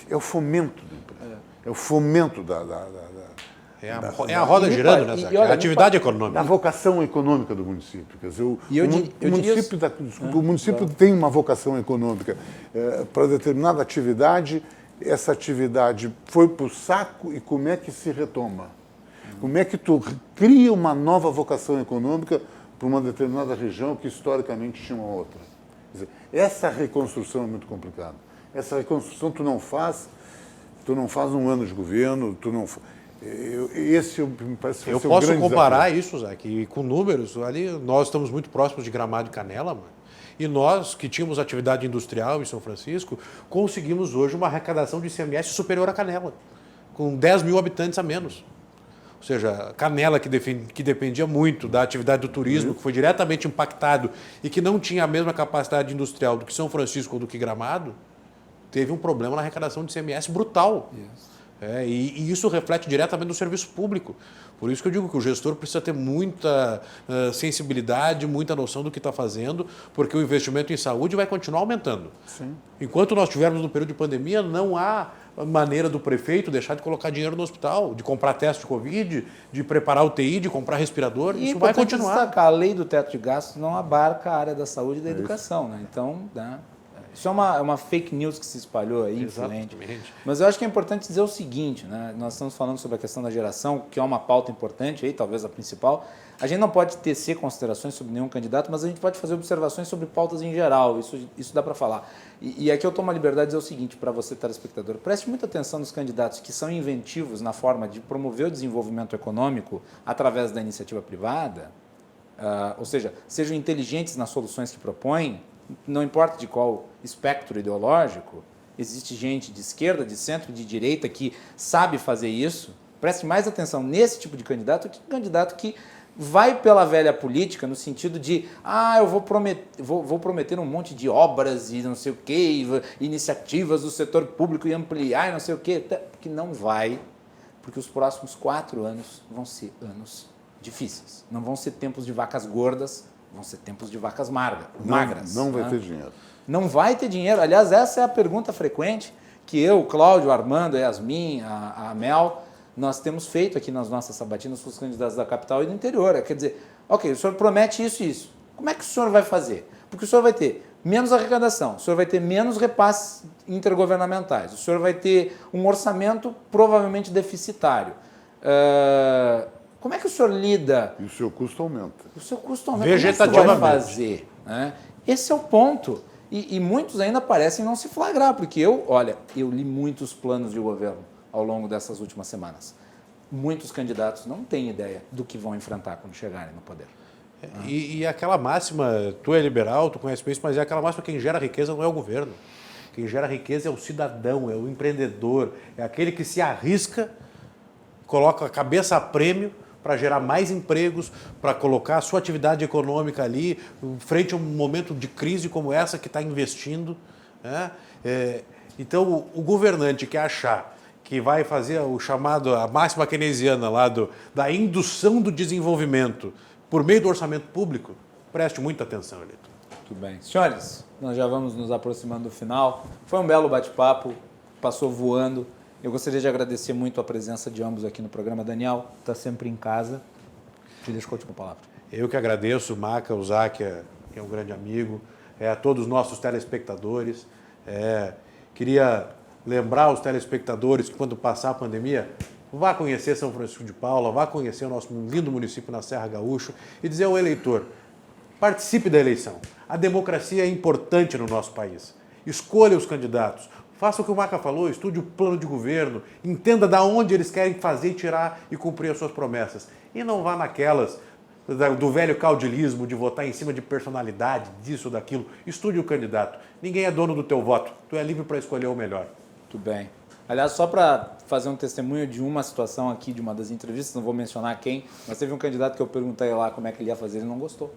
é o fomento do emprego, é o fomento É a roda girando, né, Zac? É a atividade econômica. Da vocação econômica do município. Quer dizer, o município tem uma vocação econômica para determinada atividade. Essa atividade foi para o saco, e como é que se retoma? Como é que tu cria uma nova vocação econômica para uma determinada região que historicamente tinha uma outra? Quer dizer, essa reconstrução é muito complicada. Essa reconstrução tu não faz um ano de governo, esse me parece que vai ser o grande posso comparar desafio. isso, Zac, com números. Ali nós estamos muito próximos de Gramado e Canela, mano. E nós, que tínhamos atividade industrial em São Francisco, conseguimos hoje uma arrecadação de ICMS superior a Canela, com 10 mil habitantes a menos. Ou seja, Canela, que dependia muito da atividade do turismo, que foi diretamente impactado e que não tinha a mesma capacidade industrial do que São Francisco ou do que Gramado, teve um problema na arrecadação de ICMS brutal. E isso reflete diretamente no serviço público. Por isso que eu digo que o gestor precisa ter muita sensibilidade, muita noção do que está fazendo, porque o investimento em saúde vai continuar aumentando. Sim. Enquanto nós estivermos no período de pandemia, não há maneira do prefeito deixar de colocar dinheiro no hospital, de comprar teste de Covid, de preparar UTI, de comprar respirador. Isso vai continuar. Destacar, a lei do teto de gastos não abarca a área da saúde e da educação, né? Então, isso é uma fake news que se espalhou aí, influente. Mas eu acho que é importante dizer o seguinte, né? Nós estamos falando sobre a questão da geração, que é uma pauta importante, aí, talvez a principal. A gente não pode tecer considerações sobre nenhum candidato, mas a gente pode fazer observações sobre pautas em geral, isso dá para falar. E aqui eu tomo a liberdade de dizer o seguinte para você, telespectador: preste muita atenção nos candidatos que são inventivos na forma de promover o desenvolvimento econômico através da iniciativa privada, ou seja, sejam inteligentes nas soluções que propõem. Não importa de qual espectro ideológico, existe gente de esquerda, de centro, de direita que sabe fazer isso. Preste mais atenção nesse tipo de candidato que candidato que vai pela velha política no sentido de eu vou prometer um monte de obras e não sei o quê, iniciativas do setor público e ampliar e não sei o quê, que não vai, porque os próximos 4 anos vão ser anos difíceis. Não vão ser tempos de vacas gordas, vão ser tempos de vacas magras. Não vai ter dinheiro. Não vai ter dinheiro. Aliás, essa é a pergunta frequente que eu, Cláudio, Armando, a Yasmin, a Mel, nós temos feito aqui nas nossas sabatinas com os candidatos da capital e do interior. Quer dizer, ok, o senhor promete isso e isso. Como é que o senhor vai fazer? Porque o senhor vai ter menos arrecadação, o senhor vai ter menos repasses intergovernamentais, o senhor vai ter um orçamento provavelmente deficitário. Como é que o senhor lida? E o seu custo aumenta. O seu custo aumenta. Como é que o senhor vai fazer? Né? Esse é o ponto. E muitos ainda parecem não se flagrar, porque eu li muitos planos de governo ao longo dessas últimas semanas. Muitos candidatos não têm ideia do que vão enfrentar quando chegarem no poder. E aquela máxima, tu é liberal, tu conhece isso, mas é aquela máxima, quem gera riqueza não é o governo. Quem gera riqueza é o cidadão, é o empreendedor, é aquele que se arrisca, coloca a cabeça a prêmio para gerar mais empregos, para colocar a sua atividade econômica ali, frente a um momento de crise como essa, que está investindo. Né? Então, o governante que achar que vai fazer o chamado, a máxima keynesiana lá da indução do desenvolvimento por meio do orçamento público, preste muita atenção, eleitor. Tudo bem. Senhores, nós já vamos nos aproximando do final. Foi um belo bate-papo, passou voando. Eu gostaria de agradecer muito a presença de ambos aqui no programa. Daniel, está sempre em casa. Te deixo com a última palavra. Eu que agradeço, o Maca, o Záquia, que é um grande amigo, a todos os nossos telespectadores. Queria lembrar os telespectadores que quando passar a pandemia, vá conhecer São Francisco de Paula, vá conhecer o nosso lindo município na Serra Gaúcho e dizer ao eleitor, participe da eleição. A democracia é importante no nosso país. Escolha os candidatos. Faça o que o Maca falou, estude o plano de governo, entenda de onde eles querem fazer, tirar e cumprir as suas promessas. E não vá naquelas do velho caudilismo de votar em cima de personalidade, disso, daquilo. Estude o candidato. Ninguém é dono do teu voto. Tu é livre para escolher o melhor. Tudo bem. Aliás, só para fazer um testemunho de uma situação aqui, de uma das entrevistas, não vou mencionar quem, mas teve um candidato que eu perguntei lá como é que ele ia fazer, ele não gostou.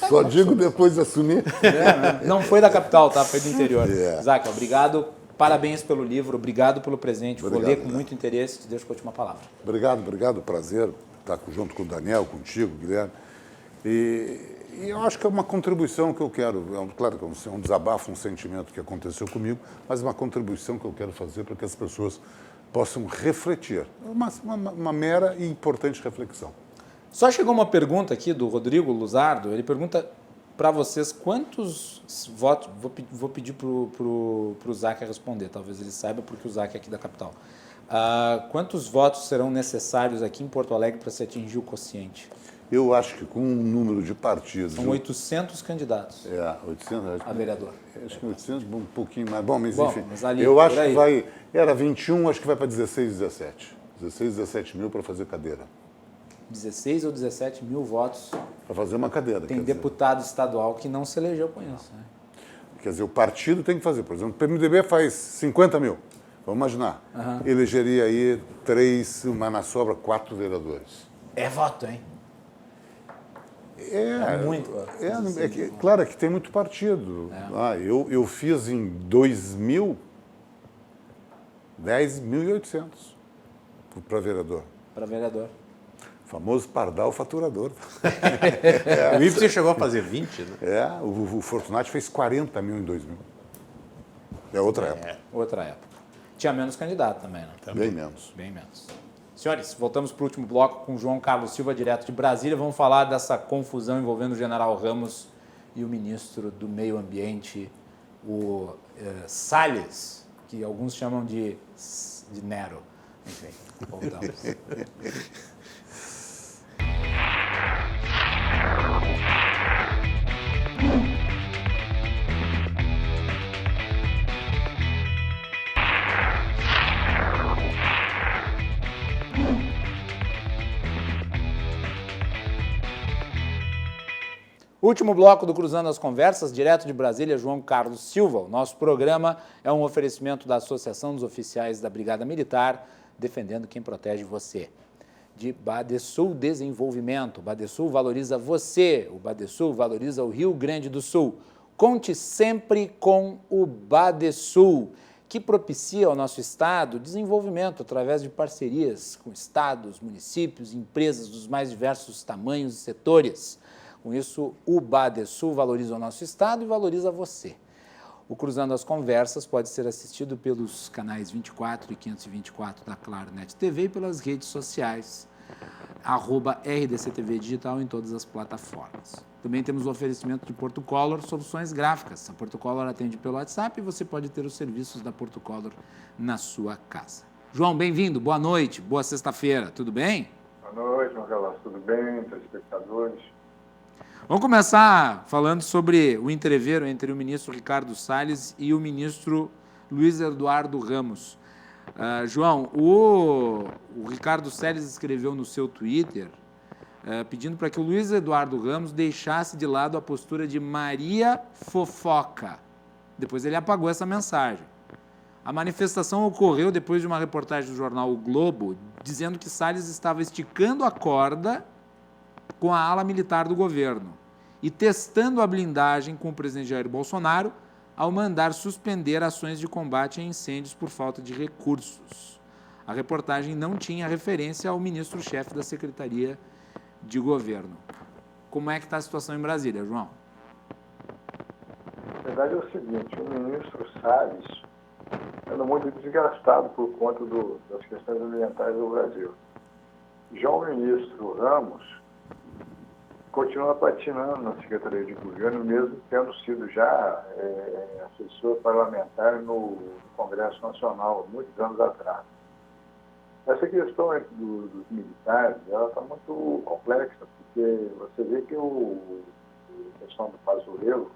Só digo depois de assumir. Não foi da capital, tá? Foi do interior. Záquia, obrigado. Parabéns pelo livro, obrigado pelo presente. Vou ler com muito interesse. Te deixo com a última palavra. Obrigado. Prazer estar junto com o Daniel, contigo, Guilherme. E eu acho que é uma contribuição que eu quero. Claro que é um desabafo, um sentimento que aconteceu comigo, mas uma contribuição que eu quero fazer para que as pessoas possam refletir. Uma mera e importante reflexão. Só chegou uma pergunta aqui do Rodrigo Luzardo. Ele pergunta para vocês quantos votos... Vou pedir para o Záquia responder, talvez ele saiba, porque o Záquia é aqui da capital. Quantos votos serão necessários aqui em Porto Alegre para se atingir o quociente? Eu acho que com um número de partidos... São 800 candidatos 800, a vereador. Acho que 800, um pouquinho mais. Bom, enfim, mas ali, eu acho que vai... Era 21, acho que vai para 16, 17. 16, 17 mil para fazer cadeira. 16 ou 17 mil votos. Para fazer uma cadeira. Tem deputado estadual que não se elegeu com isso. Né? Quer dizer, o partido tem que fazer. Por exemplo, o PMDB faz 50 mil. Vamos imaginar. Elegeria aí 3, mas na sobra 4 vereadores. É voto, hein? É muito. Claro que tem muito partido. Eu fiz em 2000, 10.800 para vereador. Para vereador. Famoso pardal faturador. O Ibsen chegou a fazer 20, né? O Fortunati fez 40 mil em 2000. É outra época. Outra época. Tinha menos candidato também, né? Bem menos. Bem menos. Senhores, voltamos para o último bloco com o João Carlos Silva, direto de Brasília. Vamos falar dessa confusão envolvendo o general Ramos e o ministro do Meio Ambiente, o Salles, que alguns chamam de Nero. Enfim, voltamos. Último bloco do Cruzando as Conversas, direto de Brasília, João Carlos Silva. O nosso programa é um oferecimento da Associação dos Oficiais da Brigada Militar, defendendo quem protege você. de Badesul Desenvolvimento. O Badesul valoriza você, o Badesul valoriza o Rio Grande do Sul. Conte sempre com o Badesul, que propicia ao nosso estado desenvolvimento através de parcerias com estados, municípios, empresas dos mais diversos tamanhos e setores. Com isso, o Badesul valoriza o nosso estado e valoriza você. O Cruzando as Conversas pode ser assistido pelos canais 24 e 524 da Claro Net TV e pelas redes sociais, @RDCTV Digital em todas as plataformas. Também temos o oferecimento de Porto Color Soluções Gráficas. A Porto Color atende pelo WhatsApp e você pode ter os serviços da Porto Color na sua casa. João, bem-vindo, boa noite, boa sexta-feira, tudo bem? Boa noite, Marcelo, tudo bem, telespectadores? Vamos começar falando sobre o entreveiro entre o ministro Ricardo Salles e o ministro Luiz Eduardo Ramos. João, o Ricardo Salles escreveu no seu Twitter pedindo para que o Luiz Eduardo Ramos deixasse de lado a postura de Maria Fofoca. Depois ele apagou essa mensagem. A manifestação ocorreu depois de uma reportagem do jornal O Globo dizendo que Salles estava esticando a corda com a ala militar do governo e testando a blindagem com o presidente Jair Bolsonaro ao mandar suspender ações de combate a incêndios por falta de recursos. A reportagem não tinha referência ao ministro-chefe da Secretaria de Governo. Como é que está a situação em Brasília, João? A verdade é o seguinte, o ministro Salles anda muito desgastado por conta das questões ambientais do Brasil. Já o ministro Ramos continua patinando na Secretaria de Governo, mesmo tendo sido já assessor parlamentar no Congresso Nacional, muitos anos atrás. Essa questão dos militares, ela está muito complexa, porque você vê que a questão do Pazuello,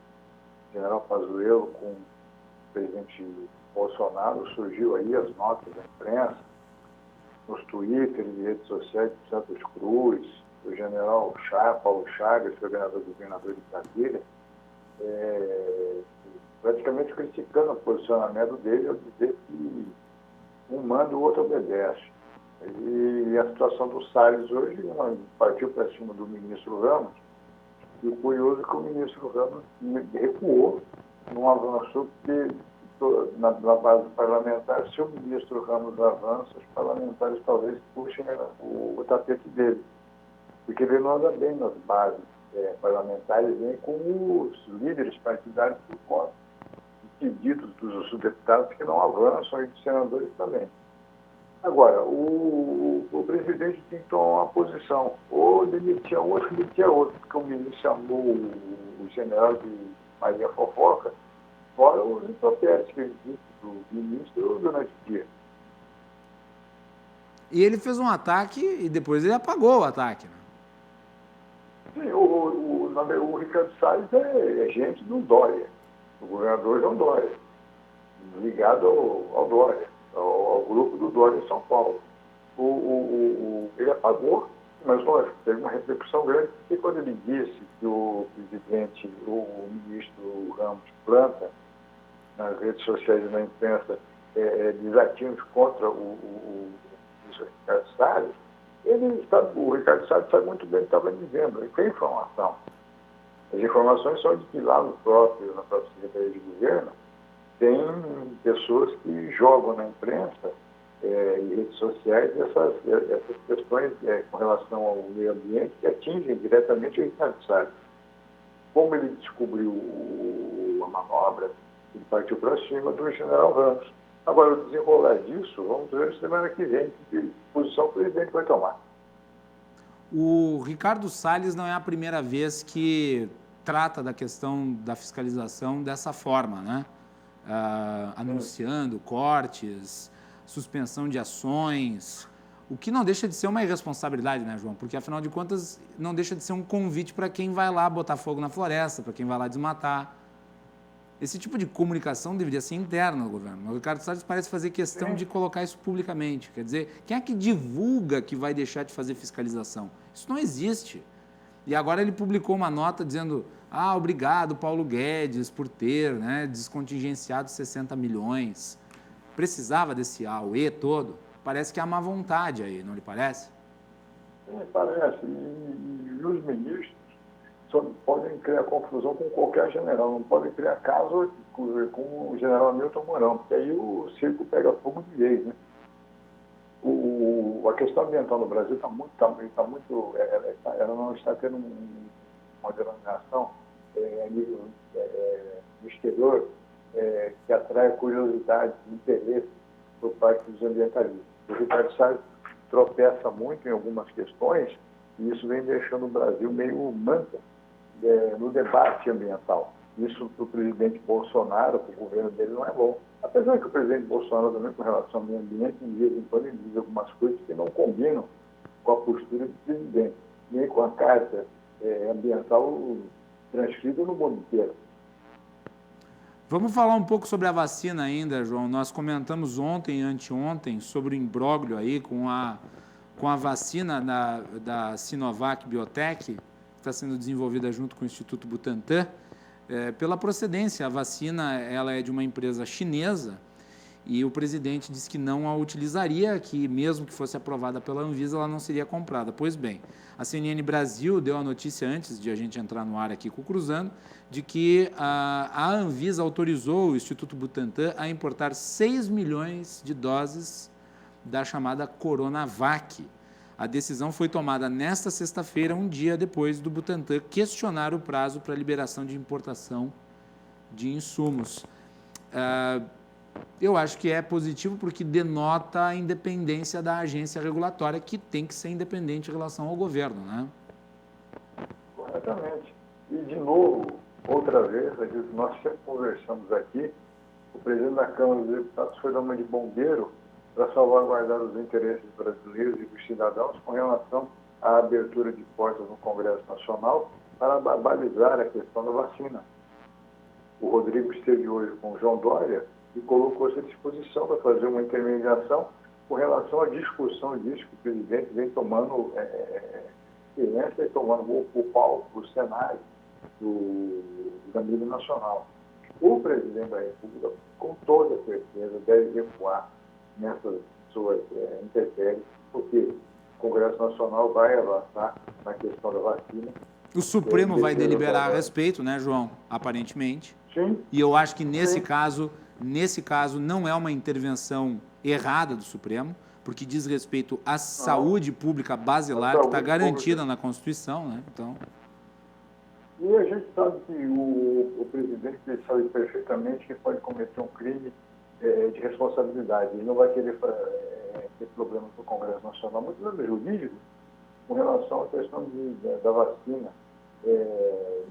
o general Pazuello com o presidente Bolsonaro, surgiu aí as notas da imprensa, nos Twitter e redes sociais de Santos Cruz, o general Paulo Chagas, que é governador de Brasília, praticamente criticando o posicionamento dele ao dizer que um manda e o outro obedece. E a situação do Salles hoje partiu para cima do ministro Ramos, e o curioso é que o ministro Ramos recuou, não avançou, porque na base parlamentar, se o ministro Ramos avança, os parlamentares talvez puxem o tapete dele, porque ele não anda bem nas bases parlamentares, nem com os líderes partidários por conta de pedidos dos deputados que não avançam e dos senadores também. Agora, o presidente tem que tomar uma posição, ou demitia um, ou demitia outro, porque o ministro chamou o general de Maria Fofoca, fora os impropérios que ele disse do ministro durante o dia. E ele fez um ataque e depois ele apagou o ataque, né? Sim, o Ricardo Salles é gente do Dória, o governador João Dória, ligado ao Dória, ao grupo do Dória em São Paulo. Ele apagou, mas lógico, teve uma repercussão grande, porque quando ele disse que o presidente, o ministro Ramos planta nas redes sociais e na imprensa desativos contra o Ricardo Salles, o Ricardo Salles sabe muito bem o que estava dizendo, ele tem informação. As informações são de que lá na própria Secretaria de Governo tem pessoas que jogam na imprensa e redes sociais essas questões com relação ao meio ambiente que atingem diretamente o Ricardo Salles. Como ele descobriu a manobra, ele partiu para cima do general Ramos. Agora, o desenrolar disso, vamos ver semana que vem que posição o presidente vai tomar. O Ricardo Salles não é a primeira vez que trata da questão da fiscalização dessa forma, né? Anunciando cortes, suspensão de ações, o que não deixa de ser uma irresponsabilidade, né, João? Porque, afinal de contas, não deixa de ser um convite para quem vai lá botar fogo na floresta, para quem vai lá desmatar. Esse tipo de comunicação deveria ser interna ao governo. O Ricardo Salles parece fazer questão de colocar isso publicamente. Quer dizer, quem é que divulga que vai deixar de fazer fiscalização? Isso não existe. E agora ele publicou uma nota dizendo: obrigado, Paulo Guedes, por ter descontingenciado 60 milhões. Precisava desse AUE todo? Parece que há má vontade aí, não lhe parece? Parece. E os ministros podem criar confusão com qualquer general, não podem criar caso com o general Hamilton Mourão, porque aí o circo pega fogo de vez, né? A questão ambiental no Brasil ela não está tendo uma denominação no exterior que atrai curiosidade, interesse por parte dos ambientalistas. O Ricardo Salles tropeça muito em algumas questões e isso vem deixando o Brasil meio manca no debate ambiental. Isso para o presidente Bolsonaro, para o governo dele, não é bom. Apesar que o presidente Bolsonaro também, com relação ao meio ambiente, em vez em quando ele diz algumas coisas que não combinam com a postura do presidente, nem com a carta ambiental transcrita no mundo inteiro. Vamos falar um pouco sobre a vacina ainda, João. Nós comentamos ontem e anteontem sobre o imbróglio aí com a vacina da Sinovac Biotech, que está sendo desenvolvida junto com o Instituto Butantan. Pela procedência, a vacina ela é de uma empresa chinesa e o presidente disse que não a utilizaria, que mesmo que fosse aprovada pela Anvisa, ela não seria comprada. Pois bem, a CNN Brasil deu a notícia antes de a gente entrar no ar aqui com o Cruzando, de que a Anvisa autorizou o Instituto Butantan a importar 6 milhões de doses da chamada Coronavac. A decisão foi tomada nesta sexta-feira, um dia depois do Butantan questionar o prazo para a liberação de importação de insumos. Eu acho que é positivo porque denota a independência da agência regulatória, que tem que ser independente em relação ao governo, né? Corretamente. E, de novo, outra vez, nós sempre conversamos aqui, o presidente da Câmara dos Deputados foi dar uma de bombeiro para salvaguardar os interesses brasileiros e dos cidadãos com relação à abertura de portas no Congresso Nacional para balizar a questão da vacina. O Rodrigo esteve hoje com o João Dória e colocou-se à disposição para fazer uma intermediação com relação à discussão disso que o presidente vem tomando experiência e tomando o palco, o cenário da mídia nacional. O presidente da República, com toda certeza, deve recuar nessas suas intempéries, porque o Congresso Nacional vai avançar na questão da vacina. O Supremo vai deliberar a respeito, né, João? Aparentemente. Sim. E eu acho que nesse caso não é uma intervenção errada do Supremo, porque diz respeito à saúde pública basilar, que está garantida na Constituição, né? Então... E a gente sabe que o presidente sabe perfeitamente que pode cometer um crime de responsabilidade. Ele não vai querer ter problemas no Congresso Nacional, mas problemas jurídicos com relação à questão da vacina,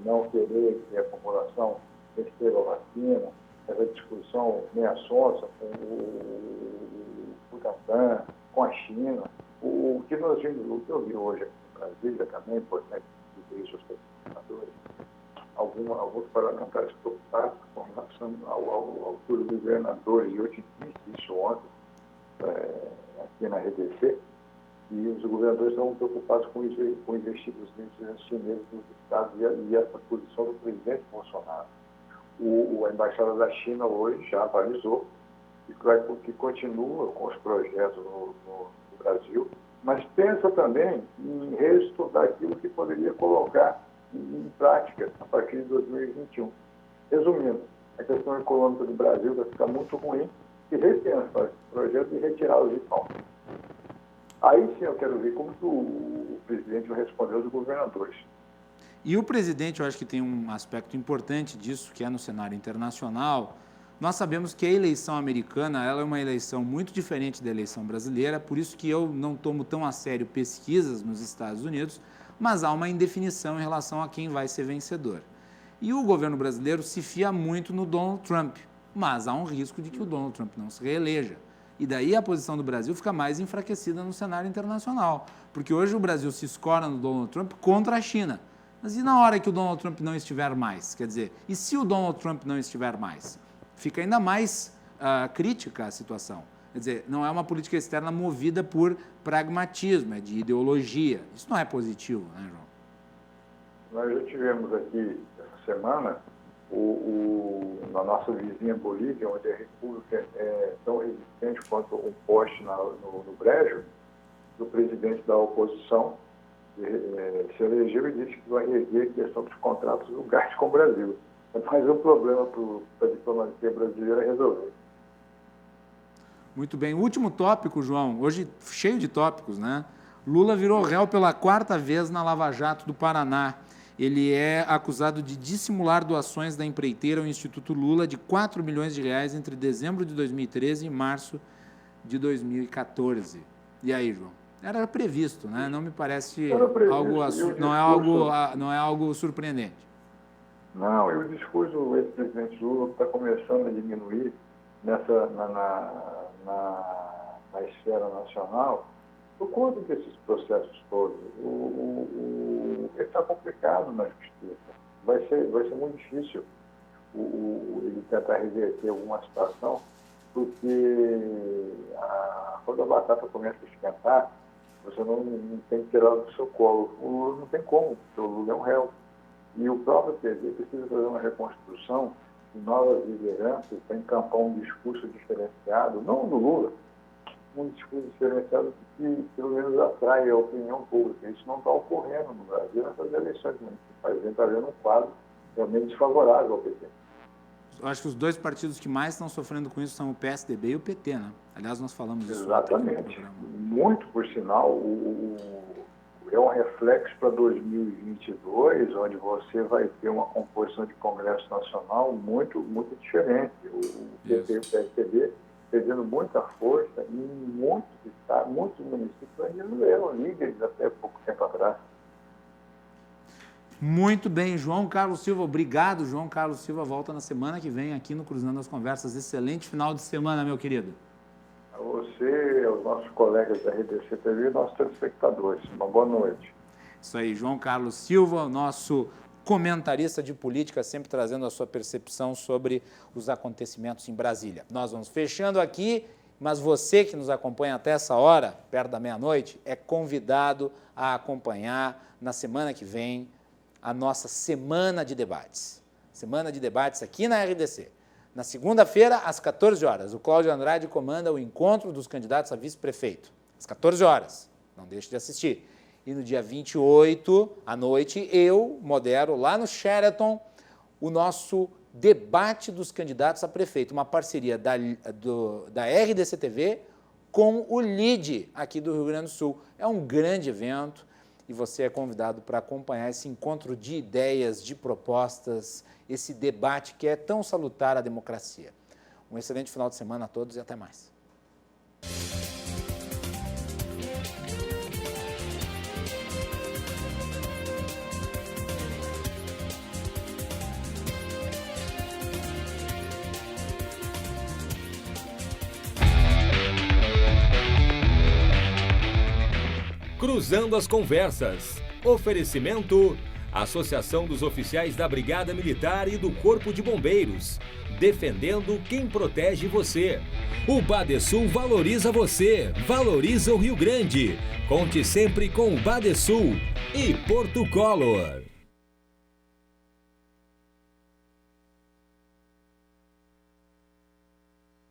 não querer que a população receba a vacina, essa discussão meia sonsa com o Butantan, com a China. O que nós vimos, o que eu vi hoje aqui no Brasília também, é importante dizer isso aos telespectadores, alguns parlamentares preocupados com relação ao futuro dos governadores, e eu te disse isso ontem, aqui na RDC, e os governadores estão preocupados com investidos chineses nos estados e essa posição do presidente Bolsonaro. A Embaixada da China hoje já avalizou que continua com os projetos no Brasil, mas pensa também em reestudar aquilo que poderia colocar em prática a partir de 2021. Resumindo, a questão econômica do Brasil vai ficar muito ruim se repensar esse projeto e retirá-los de pauta. Aí sim eu quero ver como que o presidente vai responder aos governadores. E o presidente, eu acho que tem um aspecto importante disso, que é no cenário internacional. Nós sabemos que a eleição americana ela é uma eleição muito diferente da eleição brasileira, por isso que eu não tomo tão a sério pesquisas nos Estados Unidos, mas há uma indefinição em relação a quem vai ser vencedor. E o governo brasileiro se fia muito no Donald Trump, mas há um risco de que o Donald Trump não se reeleja. E daí a posição do Brasil fica mais enfraquecida no cenário internacional, porque hoje o Brasil se escora no Donald Trump contra a China. Mas e na hora que o Donald Trump não estiver mais? Quer dizer, e se o Donald Trump não estiver mais? Fica ainda mais crítica a situação. Quer dizer, não é uma política externa movida por pragmatismo, é de ideologia. Isso não é positivo, né, João? Nós já tivemos aqui, essa semana, na nossa vizinha Bolívia, onde a República é tão resistente quanto um poste no brejo, do presidente da oposição, se elegeu e disse que vai rever a questão dos contratos do gás com o Brasil. É mais um problema para a diplomacia brasileira resolver. Muito bem. Último tópico, João. Hoje cheio de tópicos, né? Lula virou réu pela 4ª vez na Lava Jato do Paraná. Ele é acusado de dissimular doações da empreiteira ao Instituto Lula de R$4 milhões entre dezembro de 2013 e março de 2014. E aí, João? Era previsto, né? Não me parece não é algo surpreendente. Não, e o discurso do ex-presidente Lula está começando a diminuir na esfera nacional por conta desses processos todos. Ele está complicado na justiça. Vai ser muito difícil ele tentar reverter alguma situação, porque quando a batata começa a esquentar, você não tem que tirar do seu colo. O Lula não tem como, porque o Lula é um réu. E o próprio PT precisa fazer uma reconstrução de novas lideranças para encampar um discurso diferenciado, não do Lula, um discurso diferenciado que pelo menos atrai a opinião pública. Isso não está ocorrendo no Brasil nessas eleições municipais. A gente está vendo um quadro realmente desfavorável ao PT. Eu acho que os 2 partidos que mais estão sofrendo com isso são o PSDB e o PT, né? Aliás, nós falamos disso. Exatamente. Muito, por sinal, é um reflexo para 2022, onde você vai ter uma composição de Congresso Nacional muito, muito diferente. O PT e o PSDB perdendo muita força e muitos estados, muitos municípios ainda não eram líderes até pouco tempo atrás. Muito bem, João Carlos Silva, obrigado. João Carlos Silva volta na semana que vem aqui no Cruzando as Conversas. Excelente final de semana, meu querido. A você, aos nossos colegas da RDC TV e nossos telespectadores. Uma boa noite. Isso aí, João Carlos Silva, nosso comentarista de política, sempre trazendo a sua percepção sobre os acontecimentos em Brasília. Nós vamos fechando aqui, mas você que nos acompanha até essa hora, perto da meia-noite, é convidado a acompanhar na semana que vem a nossa Semana de Debates. Semana de Debates aqui na RDC. Na segunda-feira, às 14 horas, o Cláudio Andrade comanda o encontro dos candidatos a vice-prefeito. Às 14 horas. Não deixe de assistir. E no dia 28, à noite, eu modero lá no Sheraton o nosso debate dos candidatos a prefeito, uma parceria da RDC TV com o LIDE aqui do Rio Grande do Sul. É um grande evento e você é convidado para acompanhar esse encontro de ideias, de propostas, esse debate que é tão salutar à democracia. Um excelente final de semana a todos e até mais. Cruzando as Conversas. Oferecimento: Associação dos Oficiais da Brigada Militar e do Corpo de Bombeiros. Defendendo quem protege você. O Badesul valoriza você, valoriza o Rio Grande. Conte sempre com o Badesul e Porto Color.